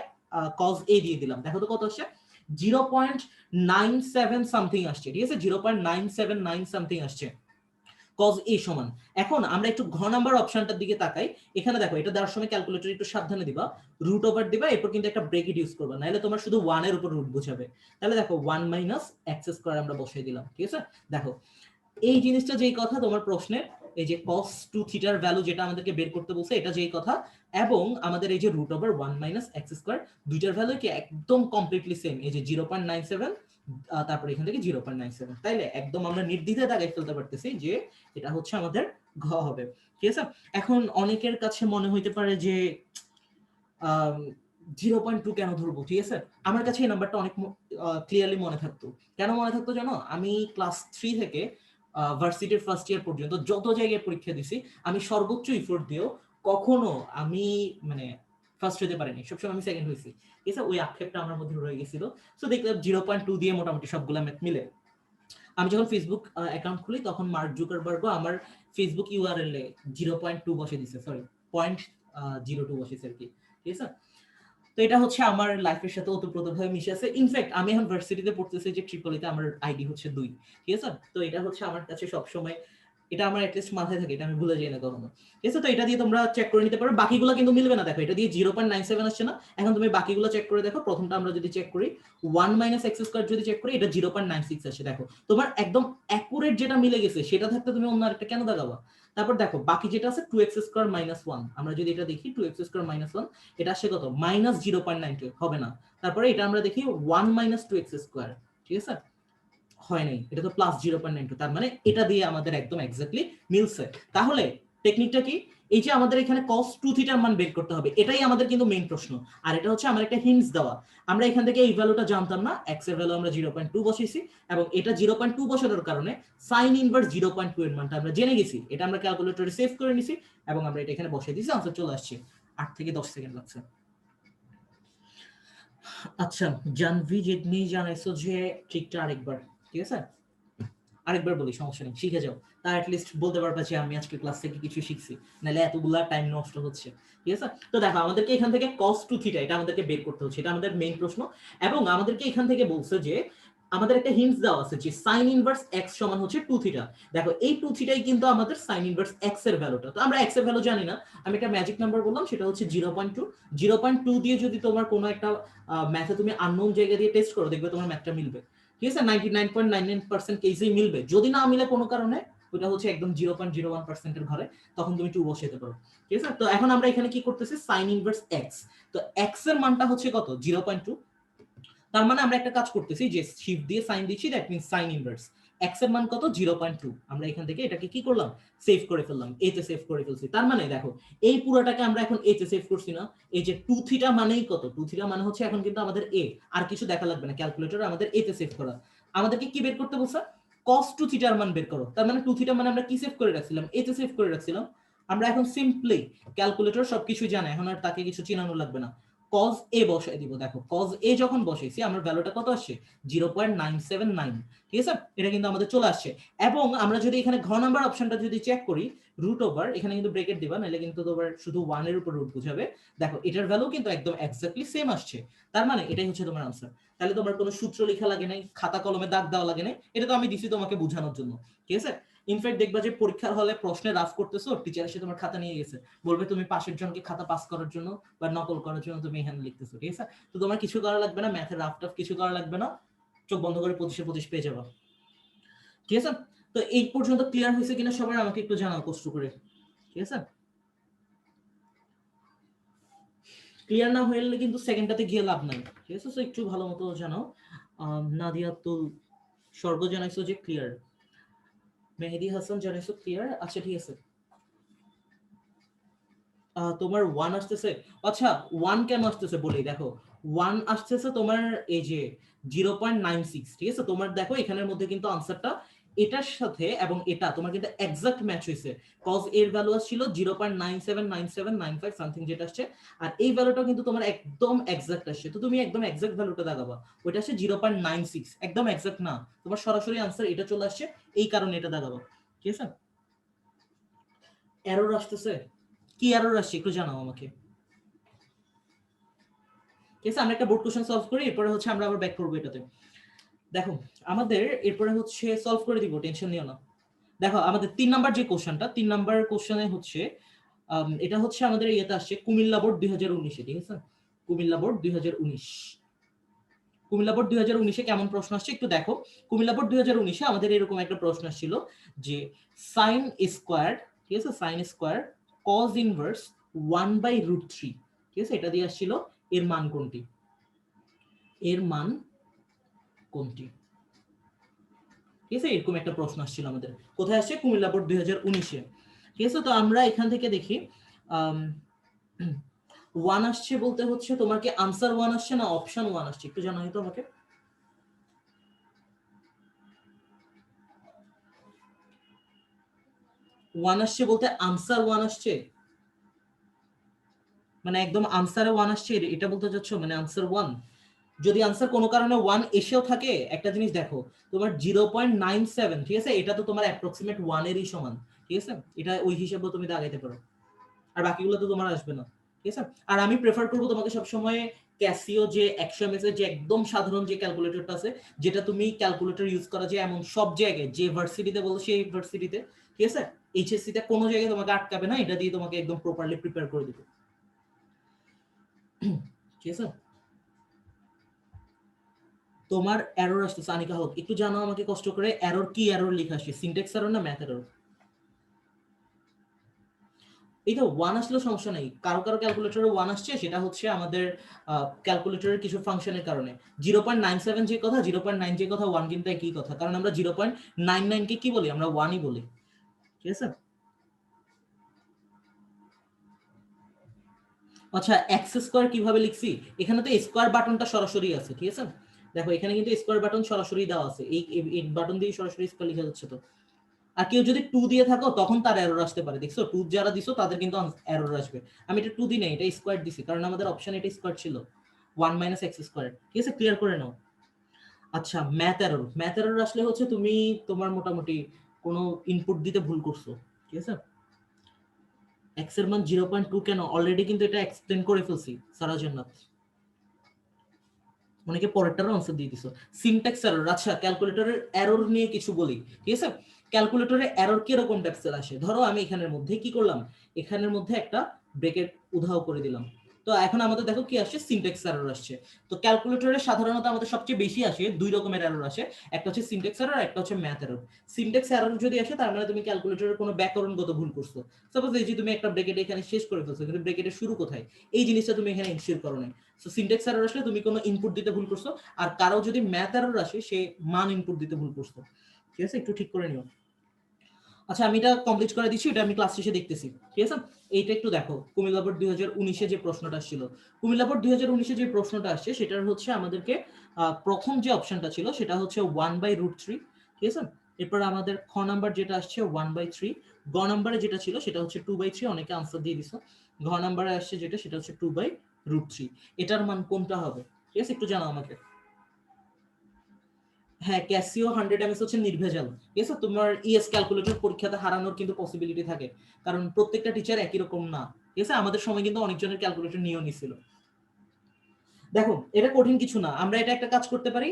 A: cos a দিয়ে দিলাম। দেখো তো কত আসছে? 0.97 সামথিং আসছে। ঠিক আছে, 0.979 সামথিং আসছে cos a সমান। এখন আমরা একটু ঘ নাম্বার অপশনটার দিকে তাকাই। এখানে দেখো এটা দেওয়ার সময় ক্যালকুলেটর একটু সাবধানে দিবা, রুট ওভার দিবা, এরপর কিন্তু একটা ব্রেকেট ইউজ করবা, নাহলে তোমার শুধু 1 এর উপর রুট বোঝাবে। তাহলে দেখো 1 মাইনাস x স্কয়ার আমরা বসিয়ে দিলাম। ঠিক আছে, দেখো এই জিনিসটা যেই কথা তোমার প্রশ্নের, এই যে cos 2 থিটার ভ্যালু যেটা আমাদেরকে বের করতে বলছে, এটা যেই কথা, এবং আমাদের এই যে root over 1 minus x square, দুইটার ভ্যালু কি একদম কমপ্লিটলি সেম, এই যে 0.97, তারপর এখান থেকে 0.97, তাইলে একদম আমরা নির্দ্বিধায় দাগাই ফেলতে পারতেছি যে এটা হচ্ছে আমাদের ঘ হবে। ঠিক আছে, এখন অনেকের কাছে মনে হইতে পারে যে 0.2 কেন ধরবো? ঠিক আছে, আমার কাছে এই নাম্বারটা অনেক ক্লিয়ারলি মনে থাকতো। কেন মনে থাকতো জানো? আমি ক্লাস 3 থেকে ভার্সিটির ফার্স্ট ইয়ার পর্যন্ত যত জায়গায় পরীক্ষা দিছি, আমি সর্বোচ্চ এফোর্ট দিয়েও কখনো আমি মানে ফার্স্ট হতে পারিনি, সবসময় আমি সেকেন্ড হয়েছি। ঠিক আছে, ওই আক্ষেপটা আমার মধ্যে রয়ে গেছিল। সো দেখলাম 0.2 দিয়ে মোটামুটি সবগুলা ম্যাথ মিলে। আমি যখন ফেসবুক অ্যাকাউন্ট খুলি তখন মার্ক জুকারবার্গও আমার ফেসবুক ইউআরএল এ 0.2 বসে দিছে, সরি 0.02 বসেছে আর কি। ঠিক আছে, তো এটা হচ্ছে আমার লাইফের সাথে ওতপ্রোতভাবে মিশে আছে। ইনফ্যাক্ট আমি এখন ভার্সিটিতে পড়তেছি যে ট্রিপলিতে, আমার আইডি হচ্ছে 2। ঠিক আছে, তো এটা হচ্ছে আমার কাছে সবসময়, এটা আমার অ্যাটলিস্ট মাথায় থাকে, এটা আমি ভুলে যাই না কখনো। ঠিক আছে, তো এটা দিয়ে তোমরা চেক করে নিতে পারো। বাকিগুলো কিন্তু মিলবে না, দেখো এটা দিয়ে 0.97 আসছে না। এখন তুমি বাকিগুলো চেক করে দেখো। প্রথমটা আমরা যদি চেক করি 1 মাইনাস এক্স স্কয়ার, যদি চেক করি এটা 0.96 আসে। দেখো তোমার একদম অ্যাকুরেট যেটা মিলে গেছে সেটা থাকতে তুমি অন্য আরেকটা কেন দাগাবা? তারপর দেখো বাকি যেটা আছে 2x স্কয়ার মাইনাস 1, আমরা যদি এটা দেখি 2x স্কয়ার মাইনাস 1, এটা আসে কত? মাইনাস 0.92, হবে না। তারপরে এটা আমরা দেখি 1 মাইনাস 2x স্কয়ার, ঠিক আছে, হয় নাই, এটা তো প্লাস 0.92, তার মানে এটা দিয়ে আমাদের একদম এক্স্যাক্টলি মিলছে। তাহলে টেকনিকটা কি? এই যে আমাদের এখানে cos 2 থিটার মান বের করতে হবে, এটাই আমাদের কিন্তু মেইন প্রশ্ন। আর এটা হচ্ছে আমার একটা হিন্টস দেওয়া, আমরা এখান থেকে এই ভ্যালুটা জানতাম না, x এর ভ্যালু আমরা 0.2 বসাইছি, এবং এটা 0.2 বসানোর কারণে sin ইনভার্স 0.2 এর মানটা আমরা জেনে গেছি, এটা আমরা ক্যালকুলেটরে সেভ করে নিছি, এবং আমরা এটা এখানে বসিয়ে দিয়েছি, আনসার চলে আসছে। 8 থেকে 10 সেকেন্ড লাগছে। আচ্ছা, জানভি জিতনি জানাইছো যে ট্রিকটা আরেকবার, ঠিক আছে, আরেকবার বলি, সমস্যা নেই, শিখে যাও। তা অ্যাটলিস্ট বলতে পারবা যে আমি আজকে ক্লাস থেকে কিছু শিখছি, নাহলে এতগুলা টাইম নষ্ট হচ্ছে। ঠিক আছে, তো দেখো আমাদেরকে এখান থেকে cos 2 থিটা এটা আমাদেরকে বের করতে হচ্ছে, এটা আমাদের মেইন প্রশ্ন। এবং আমাদেরকে এখান থেকে বলছে যে আমাদের একটা হিন্টস দেওয়া আছে যে sin ইনভার্স x সমান হচ্ছে 2 থিটা। দেখো এই 2 থিটাই কিন্তু আমাদের sin ইনভার্স x এর ভ্যালুটা। তো আমরা x এর ভ্যালু জানি না, আমি একটা ম্যাজিক নাম্বার বললাম, সেটা হচ্ছে 0.2। 0.2 দিয়ে যদি তোমার কোনো একটা ম্যাথে তুমি আননোন জায়গা দিয়ে টেস্ট করো, দেখবে তোমার ম্যাথটা মিলবে। ঠিক আছে, 99.99% কেসেই মিলবে। যদি না মিলে কোনো কারণে, ওটা হচ্ছে একদম 0.01% এর ঘরে, তখন তুমি 2 বসাইতে পারো। ঠিক আছে, তো এখন আমরা এখানে কি করতেছি, sin ইনভার্স x। তো x এর মানটা হচ্ছে কত, 0.2। তার মানে আমরা একটা কাজ করতেছি যে শিফট দিয়ে সাইন দিচ্ছি, that means sign inverse x এর মান কত, 0.2। আমরা এখান থেকে এটাকে কি করলাম, সেভ করে ফেললাম, a তে সেভ করে ফেলছি। তার মানে দেখো এই পুরোটাকে আমরা এখন a তে সেভ করছি না। এই যে 2 থিটা মানেই কত, 2 থিটা মানে হচ্ছে এখন কিন্তু আমাদের a, আর কিছু দেখা লাগবে না, ক্যালকুলেটরে আমাদের a তে সেভ করা। আমাদেরকে কি বের করতে বলছে, cos 2 থিটার মান বের করো। তার মানে 2 থিটা মানে আমরা কি সেভ করে রাখছিলাম, a তে সেভ করে রাখছিলাম। আমরা এখন সিম্পলি, ক্যালকুলেটর সবকিছু জানে, এখন আর তাকে কিছু চিনানো লাগবে না, cos a বসাই দিব। দেখো cos a যখন বসাইছি আমার ভ্যালুটা কত আসছে, 0.979। ঠিক আছে, এটা কিন্তু আমাদের চলে আসছে। এবং আমরা যদি এখানে ঘ নাম্বার অপশনটা যদি চেক করি, রুট ওভার, এখানে কিন্তু ব্রেকেট দিবা, নাহলে কিন্তু তোমার শুধু 1 এর উপর রুট বুঝাবে। দেখো এটার ভ্যালু কিন্তু একদম এক্স্যাক্টলি সেম আসছে। তার মানে এটাই হচ্ছে তোমার আনসার। তাহলে তোমার কোনো সূত্র লেখা লাগে নাই, খাতা কলমে দাগ দেওয়া লাগে নাই, এটা তো আমি দিছি তোমাকে বোঝানোর জন্য। ঠিক আছে, ইনফ্যাক্ট দেখবা যে পরীক্ষার হলে প্রশ্নে রাফ করতেছো, টিচার এসে তোমার খাতা নিয়ে গেছে, বলবে তুমি পাশের জনকে খাতা পাস করার জন্য বা নকল করার জন্য তুমি এখানে লিখতেছো। ঠিক আছে, তো তোমার কিছু করা লাগবে না, ম্যাথের রাফ টাফ কিছু করা লাগবে না, চোখ বন্ধ করে 25-25 পেয়ে যাবা। ঠিক আছে, তো এই পর্যন্ত ক্লিয়ার হয়েছে কিনা সবাই আমাকে একটু জানাও কষ্ট করে। ঠিক আছে, ক্লিয়ার না হলে কিন্তু সেকেন্ডটাতে গিয়ে লাভ নাই। ঠিক আছে, তো একটু ভালো মতো জানাও। নাদিয়া তো সর্ব জানাইছো যে ক্লিয়ার, মেহেদি হাসান জানাইছো ক্লিয়ার। আচ্ছা ঠিক আছে, তোমার 1 আসতেছে। আচ্ছা 1 কেন আসতেছে বলি, দেখো 1 আসতেছে তোমার এই যে 0.96। ঠিক আছে, তোমার দেখো এখানের মধ্যে কিন্তু আনসারটা এটার সাথে এবং এটা তোমার কিন্তু এক্সাক্ট ম্যাচ হয়েছে। কজ এর ভ্যালু আসছিল 0.979795 সামথিং যেটা আসছে, আর এই ভ্যালুটা কিন্তু তোমার একদম এক্সাক্ট আসছে। তো তুমি একদম এক্সাক্ট ভ্যালুটা দাগাবা, ওইটা আসছে 0.96, একদম এক্সাক্ট না, তোমার সরাসরি আনসার এটা চলে আসছে, এই কারণে এটা দাগাবা। ঠিক আছে, এরর আসতেছে, কি এরর আসছে একটু জানাও আমাকে। ঠিক আছে, আমরা একটা বোর্ড কোশ্চেন সলভ করি, এরপরে হচ্ছে আমরা আবার ব্যাক করবো এটাতে। দেখো আমাদের এরপরে হচ্ছে সলভ করে দিব, টেনশন নিও না। দেখো আমাদের 3 নাম্বার যে কোশ্চেনটা, 3 নাম্বার কোশ্চেনে হচ্ছে এটা হচ্ছে আমাদের ইয়েতে আসছে কুমিল্লা বোর্ড 2019-এ। ঠিক আছে, কুমিল্লা বোর্ড 2019, কুমিল্লা বোর্ড 2019-এ কেমন প্রশ্ন আসছে একটু দেখো। কুমিল্লা বোর্ড 2019-এ আমাদের এরকম একটা প্রশ্ন আসছিল যে সাইন স্কয়ার, ঠিক আছে, সাইন স্কয়ার কজ ইনভার্স 1/√3। ঠিক আছে, এটা দিয়ে আসছিল, এর মান কোনটি, এর মান কোনটি। ঠিক আছে, এরকম একটা প্রশ্ন আসছিল আমাদের, কোথায় আসছে, কুমিল্লা বোর্ড 2019-এ। ঠিক আছে, তো আমরা এখান থেকে দেখি 1 আসছে বলতে হচ্ছে তোমার কি আনসার 1 আসছে না অপশন 1 আসছে একটু জানাই তো আমাকে। 1 আসছে বলতে আনসার 1 আসছে, মানে একদম আনসারে 1 আসছে এটা বলতে চাচ্ছ, মানে আনসার 1। যদি আনসার কোনো কারণে 1 এসেও থাকে, একটা জিনিস দেখো, তোমার 0.97, ঠিক আছে, এটা তো তোমার অ্যাপ্রক্সিমেট 1 এরই সমান। ঠিক আছে, এটা ওই হিসাবেও তুমি দাগাইতে পারো, আর বাকিগুলো তো তোমার আসবে না। ঠিক আছে, আর আমি প্রেফার করবো তোমাকে সবসময় ক্যাসিও যে 100 এর যে একদম সাধারণ যে ক্যালকুলেটরটা আছে, যেটা তুমি ক্যালকুলেটর ইউজ করা যায় এমন সব জায়গায়, যে ভার্সিটিতে বলো সেই ভার্সিটিতে। ঠিক আছে, এইচএসসি তে কোনো জায়গায় তোমাকে আটকাবে না, এটা দিয়ে তোমাকে একদম প্রপারলি প্রিপেয়ার করে দিবে। ঠিক আছে, তোমার এরর আসতেছে আনিকা হক, একটু জানাও আমাকে কষ্ট করে, এরর কি, এরর লেখা আসছে, সিনট্যাক্স এরর না ম্যাথ এরর। এই তো 1 আসলে সমস্যা নেই, কারো কারো ক্যালকুলেটরে 1 আসছে, সেটা হচ্ছে আমাদের ক্যালকুলেটরের কিছু ফাংশনের কারণে। 0.97 যে কথা, 0.9 যে কথা, 1 কিন্তু একই কথা, কারণ আমরা 0.99 কে কি বলি, আমরা 1ই বলি। ঠিক আছে, আচ্ছা এক্স স্কোয়ার কিভাবে লিখছি, এখানে তো স্কোয়ার বাটনটা সরাসরি আছে। ঠিক আছে, দেখো এখানে কিন্তু স্কোয়ার বাটন সরাসরি দেওয়া আছে, এই বাটন দিয়ে সরাসরি স্কোয়ার লেখা যাচ্ছে। তো আর কেউ যদি 2 দিয়ে থাকো তখন তার এরর আসতে পারে, দেখছো 2 যারা দিছো তাদের কিন্তু এরর আসবে। আমি এটা 2 দিই নাই, এটা স্কোয়ার দিছি, কারণ আমাদের অপশন এটা স্কোয়ার ছিল, 1 মাইনাস এক্স স্কোয়ার। ঠিক আছে, ক্লিয়ার করে নাও। আচ্ছা ম্যাথ এরর, ম্যাথ এরর আসলে হচ্ছে তুমি তোমার মোটামুটি কোনো ইনপুট দিতে ভুল করছো। ঠিক আছে, এক্স এর মান 0.2 কেন, অলরেডি কিন্তু এটা এক্সপ্লেন করে ফেলছি সারা জান্নাত। অনেকে পরেরটারও আনসার দিয়ে দিছো। সিনট্যাক্স এরর, আচ্ছা ক্যালকুলেটরের এরর নিয়ে কিছু বলি, ঠিক আছে? ক্যালকুলেটরে এরর কিরকম টাইপসের আসে, ধরো আমি এখানের মধ্যে কি করলাম, এখানের মধ্যে একটা ব্রেকেট উধাও করে দিলাম, তো এখন আমাদের দেখো কি আসছে, সিনট্যাক্স এরর আসছে। তো ক্যালকুলেটরে সাধারণত আমাদের সবচেয়ে বেশি আসে দুই রকমের এরর আসে, একটা হচ্ছে সিনট্যাক্স এরর, একটা হচ্ছে ম্যাথ এরর। সিনট্যাক্স এরর যদি আসে তার মানে তুমি ক্যালকুলেটরের কোনো ব্যাকরণগত ভুল করছো। সাপোজ এই যে তুমি একটা ব্রেকেট এখানে শেষ করে ফেলছো, কিন্তু ব্রেকেটের শুরু কোথায় এই জিনিসটা তুমি এখানে এনশিওর করো নাই। সো সিনট্যাক্স এরর আসলে তুমি কোনো ইনপুট দিতে ভুল করছো, আর কারো যদি ম্যাথ এরর আসে সে মান ইনপুট দিতে ভুল করছো, ঠিক আছে? একটু ঠিক করে নিও। আচ্ছা আমি এটা কমপ্লিট করে দিচ্ছি, এটা আমি ক্লাস শেষে দেখতেছি, ঠিক আছে? এইটা একটু দেখো, কুমিল্লা বোর্ড 2019-এ যে প্রশ্নটা আসছিল, কুমিল্লা বোর্ড 2019-এ যে প্রশ্নটা আসছে সেটার হচ্ছে আমাদেরকে প্রথম যে অপশনটা ছিল সেটা হচ্ছে 1/√3, ঠিক আছে? এরপর আমাদের খ নাম্বার যেটা আসছে 1/3, গ নাম্বারে যেটা ছিল সেটা হচ্ছে 2/3, অনেকে আনসার দিয়ে দিছো। ঘ নাম্বারে আসছে যেটা সেটা হচ্ছে 2/√3, এটার মান কোনটা হবে, ঠিক আছে? একটু জানাও আমাকে। হ্যাঁ, ক্যাসিও 100 ms হচ্ছে নির্ভেজাল, ঠিক আছে? তোমার ইএস ক্যালকুলেটর পরীক্ষাতে হারানোর কিন্তু পসিবিলিটি থাকে, কারণ প্রত্যেকটা টিচার একই রকম না, ঠিক আছে? আমাদের সময় কিন্তু অনেকজনের ক্যালকুলেটর নিয়েও নিছিল। দেখো এটা কঠিন কিছু না, আমরা এটা একটা কাজ করতে পারি,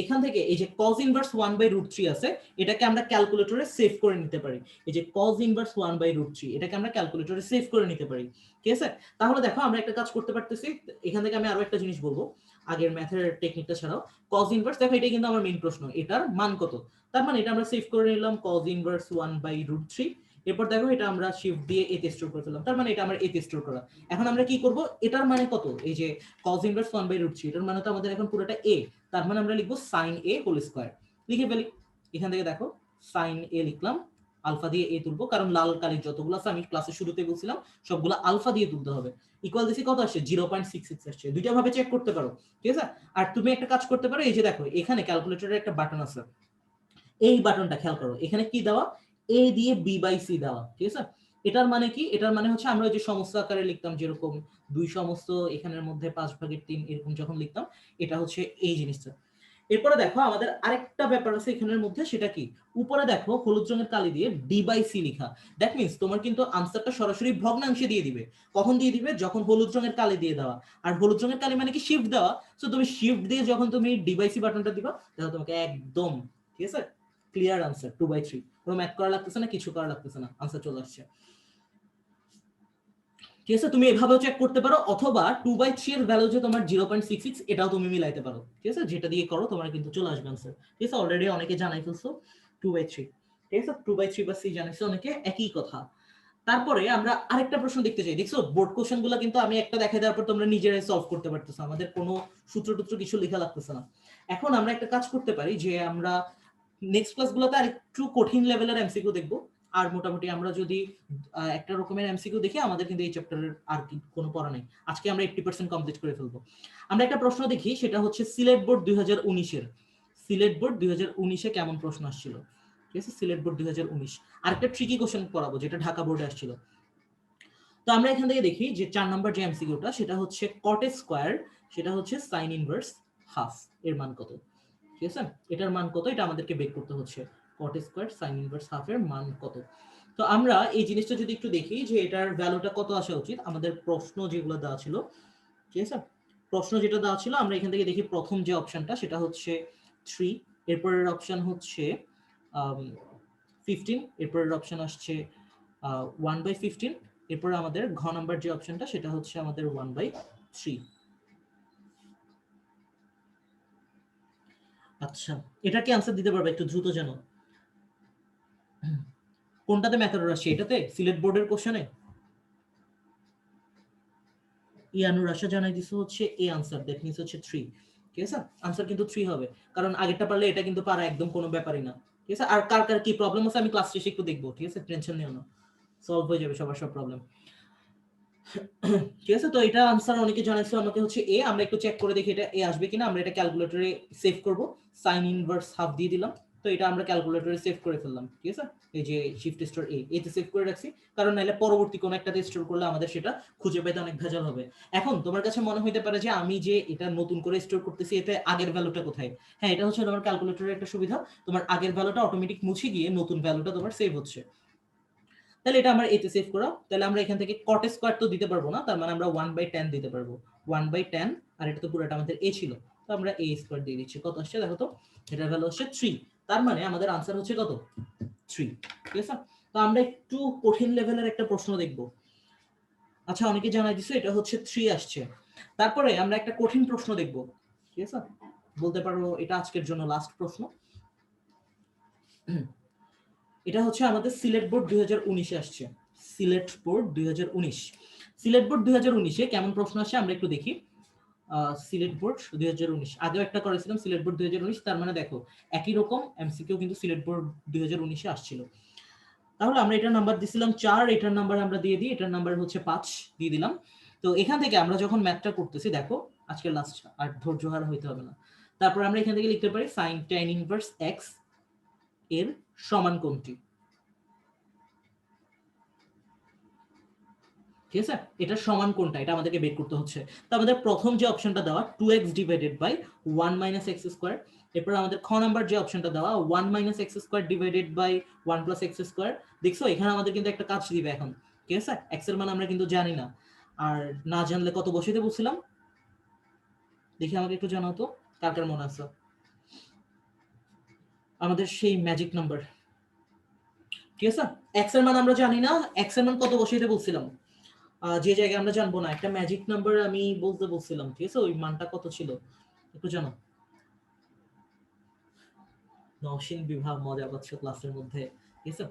A: এখান থেকে এই যে cos ইনভার্স 1/√3 আছে, এটাকে আমরা ক্যালকুলেটরে সেভ করে নিতে পারি। এই যে cos ইনভার্স 1/√3 এটাকে আমরা ক্যালকুলেটরে সেভ করে নিতে পারি, ঠিক আছে? তাহলে দেখো আমরা একটা কাজ করতে পারতেছি, এখান থেকে আমি আরো একটা জিনিস বলবো আগের ম্যাথের টেকনিকটা ছাড়াও। cos ইনভার্স, দেখো এটা কিন্তু আমার মেইন প্রশ্ন, এটার মান কত, তার মানে এটা আমরা সেভ করে নিলাম cos ইনভার্স 1/√3। এরপর দেখো এটা আমরা শিফট দিয়ে এতে স্টোর করে ফেললাম, তার মানে এটা আমার এতে স্টোর করা। এখন আমরা কি করব, এটার মানে কত, এই যে cos ইনভার্স 1/√3 এটার মানে তো আমাদের এখন পুরোটা a, তার মানে আমরা লিখবো sin a হোল স্কয়ার, লিখে ফেলি। এখান থেকে দেখো sin a লিখলাম, আলফা দিয়ে a তুলবো, কারণ লাল কালির যতগুলো আছে আমি ক্লাসে শুরুতে বলছিলাম সবগুলো আলফা দিয়ে তুলতে হবে। ইকুয়াল দিছি কত আসছে, 0.66 আসছে, দুইটা ভাবে চেক করতে পারো, ঠিক আছে? আর তুমি একটা কাজ করতে পারো, এই যে দেখো এখানে ক্যালকুলেটরের একটা বাটন আছে, এই বাটনটা খেয়াল করো, এখানে কি দেওয়া, a দিয়ে b/c দেওয়া, ঠিক আছে? এটার মানে কি, এটার মানে হচ্ছে আমরা যে সমস্ত আকারে লিখতাম, যেরকম 2 সমস্ত এখানের মধ্যে 5/3 এরকম যখন লিখতাম, এটা হচ্ছে এই জিনিসটা। এরপরে দেখো আমাদের আরেকটা ব্যাপার আছে এখানের মধ্যে, সেটা কি, উপরে দেখো হলুদ রঙের কালি দিয়ে d/c লেখা, দ্যাট মিন্স তোমার কিন্তু আনসারটা সরাসরি ভগ্নাংশে দিয়ে দিবে। কখন দিয়ে দিবে, যখন হলুদ রঙের কালি দিয়ে দেওয়া, আর হলুদ রঙের কালি মানে কি, শিফট দেওয়া। সো তুমি শিফট দিয়ে যখন তুমি d/c বাটনটা দিবা, তাহলে তোমাকে একদম, ঠিক আছে, ক্লিয়ার আনসার 2/3, কোনো ম্যাথ করা লাগতেছে না, কিছু করা লাগতেছে না, আনসার চলে আসছে, ঠিক আছে? তুমি এভাবেও চেক করতে পারো, অথবা 2/3 এর ভ্যালু যে তোমার 0.66 এটাও তুমি মিলাইতে পারো, ঠিক আছে? যেটা দিয়ে করো তোমার কিন্তু চলে আসবে আনসার, ঠিক আছে? অলরেডি অনেকে জানাই ফেলছো 2/3, ঠিক আছে? 2/3 বা c জানাইছো অনেকে, একই কথা। তারপরে আমরা আরেকটা প্রশ্ন দেখতে চাই, দেখছো বোর্ড কোশ্চেন গুলো কিন্তু আমি একটা দেখাই দেওয়ার পর তোমরা নিজেরাই সলভ করতে পারতেছো, আমাদের কোনো সূত্র কিছু লেখা লাগতেছে না। এখন আমরা একটা কাজ করতে পারি, যে আমরা নেক্সট ক্লাসগুলোতে আর একটু কঠিন লেভেলের এমসিকিউ দেখবো, আর মোটামুটি আমরা যদি একটা রকমের এমসিকিউ দেখি, আমাদের কিন্তু এই চ্যাপ্টারের আর কি কোনো পড়া নেই, আজকে আমরা 80% কমপ্লিট করে ফেলবো। আমরা একটা প্রশ্ন দেখি, সেটা হচ্ছে সিলেট বোর্ড 2019-এর, সিলেট বোর্ড 2019-এ কেমন প্রশ্ন আসছিল, ঠিক আছে? সিলেট বোর্ড 2019 আরেকটা ট্রিকি কোশ্চেন পড়াবো যেটা ঢাকা বোর্ডে আসছিল। তো আমরা এখান থেকে দেখি যে 4 নম্বর যে এমসিকিউটা সেটা হচ্ছে কট স্কয়ার, সেটা হচ্ছে সাইন ইনভার্স হাফ এর মান কত, ঠিক আছে? এটার মান কত এটা আমাদেরকে বের করতে হচ্ছে, কট স্কয়ার সাইন ইনভার্স হাফ এর মান কত। তো আমরা এই জিনিসটা যদি একটু দেখি যে এটার ভ্যালুটা কত আসা উচিত, আমাদের প্রশ্ন যেগুলো দেওয়া ছিল, ঠিক আছে? প্রশ্ন যেটা দেওয়া ছিল আমরা এখান থেকে দেখি, প্রথম যে অপশনটা সেটা হচ্ছে 3, এরপরের অপশন হচ্ছে 15, এরপরের অপশন আসছে 1/15, এরপর আমাদের ঘ নাম্বার যে অপশনটা সেটা হচ্ছে আমাদের 1/3। আচ্ছা এটা কি আনসার দিতে পারবে একটু দ্রুত জানো, কোনটাতে ম্যাথড আসছে, এটাতে সিলেট বোর্ডের কোশ্চেনে? ইয়ানুর আশা জানাই দিছে হচ্ছে এ আনসার, দ্যাট মিন্স হচ্ছে 3, ঠিক আছে? আনসার কিন্তু 3 হবে, কারণ আগেরটা পারলে এটা কিন্তু পারা একদম কোনো ব্যাপারই না, ঠিক আছে? আর কার কার কি প্রবলেম আছে আমি ক্লাস শেষে একটু দেখবো, ঠিক আছে? টেনশন নিও না, সলভ হয়ে যাবে সবার সব প্রবলেম, ঠিক আছে? তো এটা আনসার অনেকে জানাইছে আমাকে হচ্ছে এ, আমরা একটু চেক করে দেখি এটা এ আসবে কিনা। আমরা এটা ক্যালকুলেটরে সেভ করব, সাইন ইনভার্স হাফ দিয়ে দিলাম, তো এটা আমরা ক্যালকুলেটরে সেভ করে ফেললাম, ঠিক আছে? এই যে শিফট স্টোর এতে সেভ করে রাখছি, কারণ নাহলে পরবর্তী কোন একটাতে স্টোর করলে আমাদের সেটা খুঁজে পেতে অনেক ভেজাল হবে। এখন তোমার কাছে মনে হইতে পারে যে আমি যে এটা নতুন করে স্টোর করতেছি এতে আগের ভ্যালুটা কোথায়? হ্যাঁ, এটা হচ্ছে তোমার ক্যালকুলেটরের একটা সুবিধা, তোমার আগের ভ্যালুটা অটোমেটিক মুছে গিয়ে নতুন ভ্যালুটা তোমার সেভ হচ্ছে। তাহলে এটা আমরা এতে সেভ করা, তাহলে আমরা এখান থেকে কট স্কয়ার তো দিতে পারবো না, তার মানে আমরা 1/10 দিতে পারবো, 1/10, আর এটা তো পুরোটা আমাদের এ ছিল, তো আমরা a স্কয়ার দিয়ে দিচ্ছি। কত আসছে দেখো তো, এটার ভ্যালু হচ্ছে 3। তার মানে আমাদের আনসার হচ্ছে কত, 3। ঠিক আছে, তো আমরা একটু কঠিন লেভেলের একটা প্রশ্ন দেখব। আচ্ছা, অনেকে জানাই দিছে এটা হচ্ছে 3 আসছে। তারপরে আমরা একটা কঠিন প্রশ্ন দেখব। ঠিক আছে, বলতে পারো এটা আজকের জন্য লাস্ট প্রশ্ন। এটা হচ্ছে আমাদের সিলেট বোর্ড 2019 এ আসছে। সিলেট বোর্ড 2019, সিলেট বোর্ড 2019 এ কেমন প্রশ্ন আসছে আমরা একটু দেখি। সিলেট বোর্ড 2019 আগেও একটা করেছিলাম সিলেট বোর্ড 2019, তার মানে দেখো একই রকম এমসিকিউ কিন্তু সিলেট বোর্ড 2019 এ আসছিল। তাহলে আমরা এটার নাম্বার দিছিলাম 4, এটার নাম্বার আমরা দিয়ে দিই, এটার নাম্বার হচ্ছে 5 দিয়ে দিলাম। তো এখান থেকে আমরা যখন ম্যাথটা করতেছি, দেখো আজকে লাস্ট, আর ধৈর্য হারা হইতে হবে না। তারপর আমরা এখান থেকে লিখতে পারি sin tan ইনভার্স x এর সমান কোনটি। ঠিক আছে, এটা সমান কোনটা এটা আমাদেরকে বের করতে হচ্ছে। তো আমাদের প্রথম যে অপশনটা দেওয়া 2x divided by 1 minus X square, এরপর আমাদের খ নাম্বার যে অপশনটা দেওয়া 1 minus X square divided by 1 plus X square. দেখছো এখানে আমাদের কিন্তু একটা কাজ দিবে এখন। ঠিক আছে, এক্স এর মান আমরা কিন্তু জানি না, আর না জানলে কত বসাইতে বলছিলাম দেখি, আমাকে একটু জানাও তো কার কার মনে আছে আমাদের সেই ম্যাজিক নাম্বার। ঠিক আছে, এক্স এর মান আমরা জানি না, এক্স এর মান কত বসাইতে বলছিলাম, যে জায়গায় আমরা জানবো না একটা ম্যাজিক নাম্বার আমি বলতে বলছিলাম। ঠিক আছে, ওই মানটা কত ছিল একটু জানো? নওশিন বিভাগ মজা পাচ্ছ ক্লাসের মধ্যে। ঠিক আছে,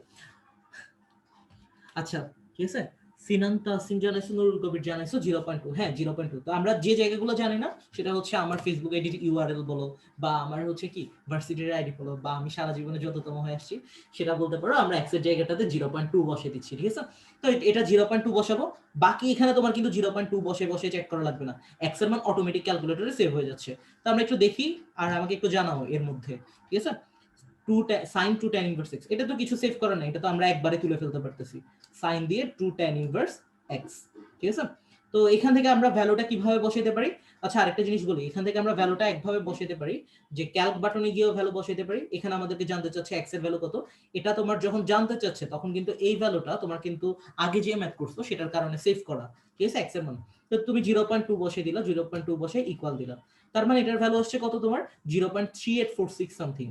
A: আচ্ছা ঠিক আছে, সিনান তাসিন জানাইছো, নুরুল কবির জানাইছো 0.2। হ্যাঁ 0.2। তো আমরা যে জায়গাগুলো জানি না সেটা হচ্ছে আমার ফেসবুক আইডির ইউআরএল বলো, বা আমার হচ্ছে কি ভার্সিটির আইডি বলো, বা আমি সারা জীবনে যততম হয়ে আসছি সেটা বলতে পারো, আমরা এক্সের জায়গাটাতে 0.2 বসে দিচ্ছি। ঠিক আছে, তো এটা 0.2 বসাবো, বাকি এখানে তোমার কিন্তু 0.2 বসে বসে চেক করা লাগবে না, এক্স এর মান অটোমেটিক ক্যালকুলেটরে সেভ হয়ে যাচ্ছে। তো আমরা একটু দেখি, আর আমাকে একটু জানাও এর মধ্যে। ঠিক আছে, sin 2 tan ইনভার্স x, এটা তো কিছু সেভ করা নাই, এটা তো আমরা একবারে তুলে ফেলতে পারতেছি, sin দিয়ে 2 tan ইনভার্স x। ঠিক আছে, তো এখান থেকে আমরা ভ্যালুটা কিভাবে বসাইতে পারি। আচ্ছা আরেকটা জিনিস বলি, এখান থেকে আমরা ভ্যালুটা একভাবে বসাইতে পারি যে ক্যালক বাটনে গিয়েও ভ্যালু বসাইতে পারি। এখানে আমাদেরকে জানতে চাচ্ছে x এর ভ্যালু কত, এটা তোমার যখন জানতে চাচ্ছে তখন কিন্তু এই ভ্যালুটা তোমার কিন্তু আগে যে ম্যাথ করছো সেটার কারণে সেভ করা। ঠিক আছে, x এর মান, তো তুমি 0.2 বসিয়ে দিলা, 0.2 বসে ইকুয়াল দিলা, তার মানে এটার ভ্যালু হচ্ছে কত তোমার 0.3846 সামথিং।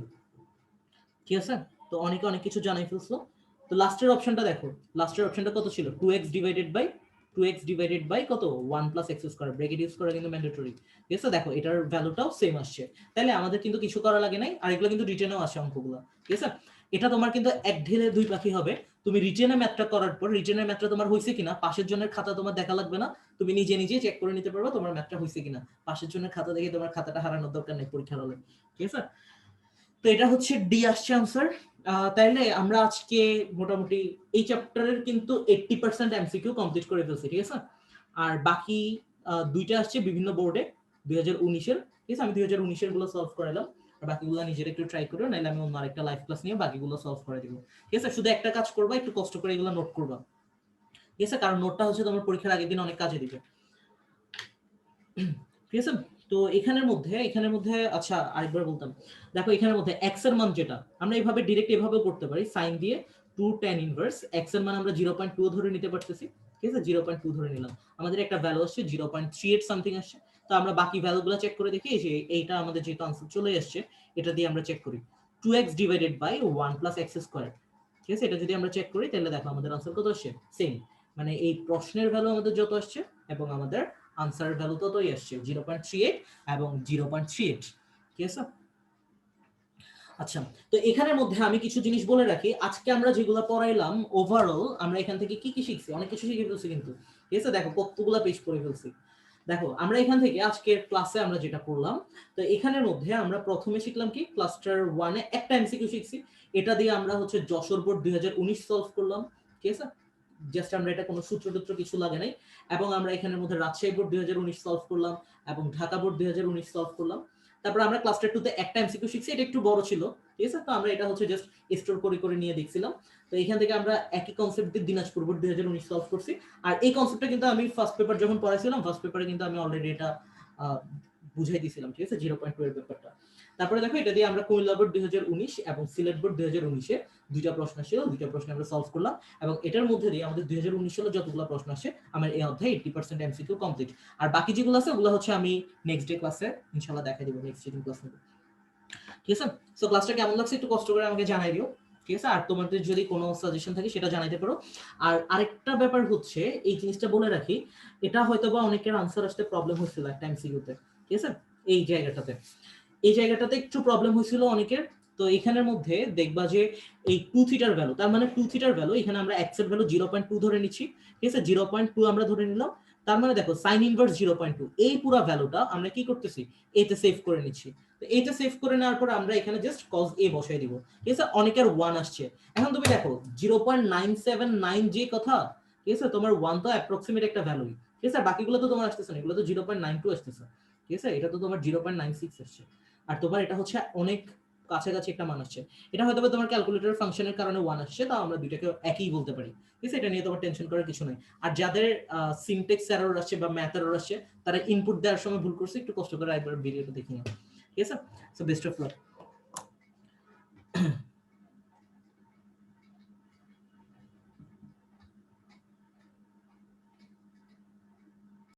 A: ঠিক আছে, তো অনেকে অনেক কিছু জানাই ফেলছো। তো লাস্টের অপশনটা দেখো, লাস্টের অপশনটা কত ছিল 2x divided by 2x divided by কত 1 plus X square, bracket use করা কিন্তু ম্যান্ডেটরি। ঠিক আছে, দেখো এটার ভ্যালুটাও সেম আসছে, তাহলে আমাদের কিন্তু কিছু করা লাগে নাই, আর এগুলো কিন্তু রিটেনেও আসে অঙ্কগুলো। ঠিক আছে, এটা তোমার কিন্তু এক ঢেলে দুই পাখি হবে। তুমি রিটেনে ম্যাথটা করার পর রিটেনের ম্যাথটা তোমার হইছে কিনা পাশের জনের খাতা তোমার দেখা লাগবে না, তুমি নিজে নিজে চেক করে নিতে পারবে তোমার ম্যাথটা হইছে কিনা, পাশের জনের খাতা দেখে তোমার খাতাটা হারানোর দরকার নেই পরীক্ষার হলে। ঠিক আছে, তো এটা হচ্ছে ডি আসছে আনসার। তাইলে আমরা আজকে মোটামুটি এই চ্যাপ্টারের কিন্তু 80% এমসিকিউ কমপ্লিট করে ফেলছি। ঠিক আছে, আর বাকি দুইটা আসছে বিভিন্ন বোর্ডে 2019-এর। ঠিক আছে, আমি 2019-এর গুলো সলভ করালাম, আর বাকিগুলো নিজের একটু ট্রাই করো, নাহলে আমি অন্য আরেকটা লাইভ ক্লাস নিয়ে বাকিগুলো সলভ করে দিব। ঠিক আছে, শুধু একটা কাজ করবা, একটু কষ্ট করে এগুলো নোট করবা। ঠিক আছে, কারণ নোটটা হচ্ছে তোমার পরীক্ষার আগের দিন অনেক কাজে দিবে। ঠিক আছে, তো এখানের মধ্যে আচ্ছা আরেকবার বলতাম, দেখো এখানের মধ্যে x এর মান যেটা আমরা এইভাবে ডাইরেক্ট এভাবে করতে পারি, sin দিয়ে 2 tan ইনভার্স x এর মান আমরা 0.2 ধরে নিতে পারতেছি। ঠিক আছে, 0.2 ধরে নিলাম, আমাদের একটা ভ্যালু আসছে 0.38 সামথিং আসছে। তো আমরা বাকি ভ্যালুগুলো চেক করে দেখি, যে এইটা আমাদের যেহেতু আনসার চলে আসছে এটা দিয়ে আমরা চেক করি 2x divided by 1 plus X square. ঠিক আছে, এটা যদি আমরা চেক করি তাহলে দেখো আমাদের আনসার কত আসছে, সেম, মানে এই প্রশ্নের ভ্যালু আমাদের যত আসছে এবং আমাদের আনসার ভ্যালু ততই আসছে 0.38 এবং 0.38। ঠিক আছে, আচ্ছা, তো এখানের মধ্যে আমি কিছু জিনিস বলে রাখি, আজকে আমরা যেগুলো পড়াইলাম ওভারঅল আমরা এখান থেকে কি কি শিখছি, অনেক কিছু শিখে ফেলছি কিন্তু। ঠিক আছে, দেখো কতগুলা পেজ পড়ে ফেলছি। দেখো আমরা এখান থেকে আজকের ক্লাসে আমরা যেটা করলাম, তো এখানের মধ্যে আমরা প্রথমে শিখলাম কি ক্লাস্টার 1 এ একটা এমসিকিউ শিখছি, এটা দিয়ে আমরা হচ্ছে যশোর বোর্ড 2019 সলভ করলাম। ঠিক আছে, জাস্ট আমরা এটা কোনো সূত্র কিছু লাগে নাই, এবং আমরা এখানের মধ্যে রাজশাহী বোর্ড 2019 সলভ করলাম এবং ঢাকা বোর্ড 2019 সলভ করলাম। তারপর আমরা ক্লাস্টার 2 তে একটা এমসিকিউ শিখছি, এটা একটু বড় ছিল। ঠিক আছে, তো আমরা এটা হচ্ছে জাস্ট স্টোর করে নিয়ে দেখছিলাম। তো এখান থেকে আমরা একই কনসেপ্ট দিয়ে দিনাজপুর বোর্ড 2019 সলভ করছি, আর এই কনসেপ্টটা কিন্তু আমি ফার্স্ট পেপার যখন পড়াইছিলাম ফার্স্ট পেপারে কিন্তু আমি অলরেডি এটা বুঝাই দিয়েছিলাম। ঠিক আছে, 0.2 এর ব্যাপারটা। তারপরে দেখো এটা দিয়ে আমরা কুমিল্লা বোর্ড 2019 এবং সিলেট বোর্ড 2019 এ দুইটা প্রশ্ন ছিল, দুইটা প্রশ্ন আমরা সলভ করলাম এবং এটার মধ্যে দিয়ে আমাদের 2019 সালে যতগুলো প্রশ্ন আসে আমার এই অধ্যায় 80% এমসিকিউ কমপ্লিট। আর বাকি যেগুলো আছে ওগুলো হচ্ছে আমি নেক্সট ডে ক্লাসে ইনশাআল্লাহ দেখাই দিব, নেক্সট ডে ক্লাস নেব। ঠিক আছে? সো ক্লাসটা কেমন লাগছে একটু কষ্ট করে আমাকে জানাই দিও। ঠিক আছে? আর তোমাদের যদি কোনো সাজেশন থাকে সেটা জানাইতে পারো। আর আরেকটা ব্যাপার হচ্ছে এই জিনিসটা বলে রাখি, এটা হয়তোবা অনেকের আনসার আসতে প্রবলেম হয়েছিল একটা এমসিকিউতে। ঠিক আছে? এই জায়গাটাতে। এই জায়গাটাতে একটু প্রবলেম হয়েছিল অনেকের। তো এখানের মধ্যে দেখবা যে এই 2 থিটার ভ্যালু, তার মানে 2 থিটার ভ্যালু এখানে আমরা x এর ভ্যালু 0.2 ধরে নিচ্ছি। ঠিক আছে? 0.2 আমরা ধরে নিলাম। তার মানে দেখো sin ইনভার্স 0.2 এই পুরো ভ্যালুটা আমরা কি করতেছি, a তে সেভ করে নিচ্ছি। তো a তে সেভ করে নেওয়ার পর আমরা এখানে জাস্ট cos a বসাই দিব। ঠিক আছে? অনেকের 1 আসছে। এখন তুমি দেখো 0.979 যে কথা, ঠিক আছে? তোমার 1 তো অ্যাপ্রক্সিমেট একটা ভ্যালু। ঠিক আছে? বাকিগুলো তো তোমার আসতেছে না, এগুলো তো 0.92 আসতেছে। ঠিক আছে? এটা তো তোমার 0.96 আসছে। আর তোমার এটা হচ্ছে অনেক কাছাকাছি একটা মান আসছে। এটা হয়তো তোমার ক্যালকুলেটর ফাংশনের কারণে 1 আসছে, তাও আমরা দুইটাকে একই বলতে পারি। ঠিক আছে? এটা নিয়ে তোমার টেনশন করার কিছু নাই। আর যাদের সিনট্যাক্স এরর আসছে বা ম্যাথ এরর আসছে তারা ইনপুট দেওয়ার সময় ভুল করছে, একটু কষ্ট করে একবার ভিডিওটা দেখে নিও। ঠিক আছে? So best of luck.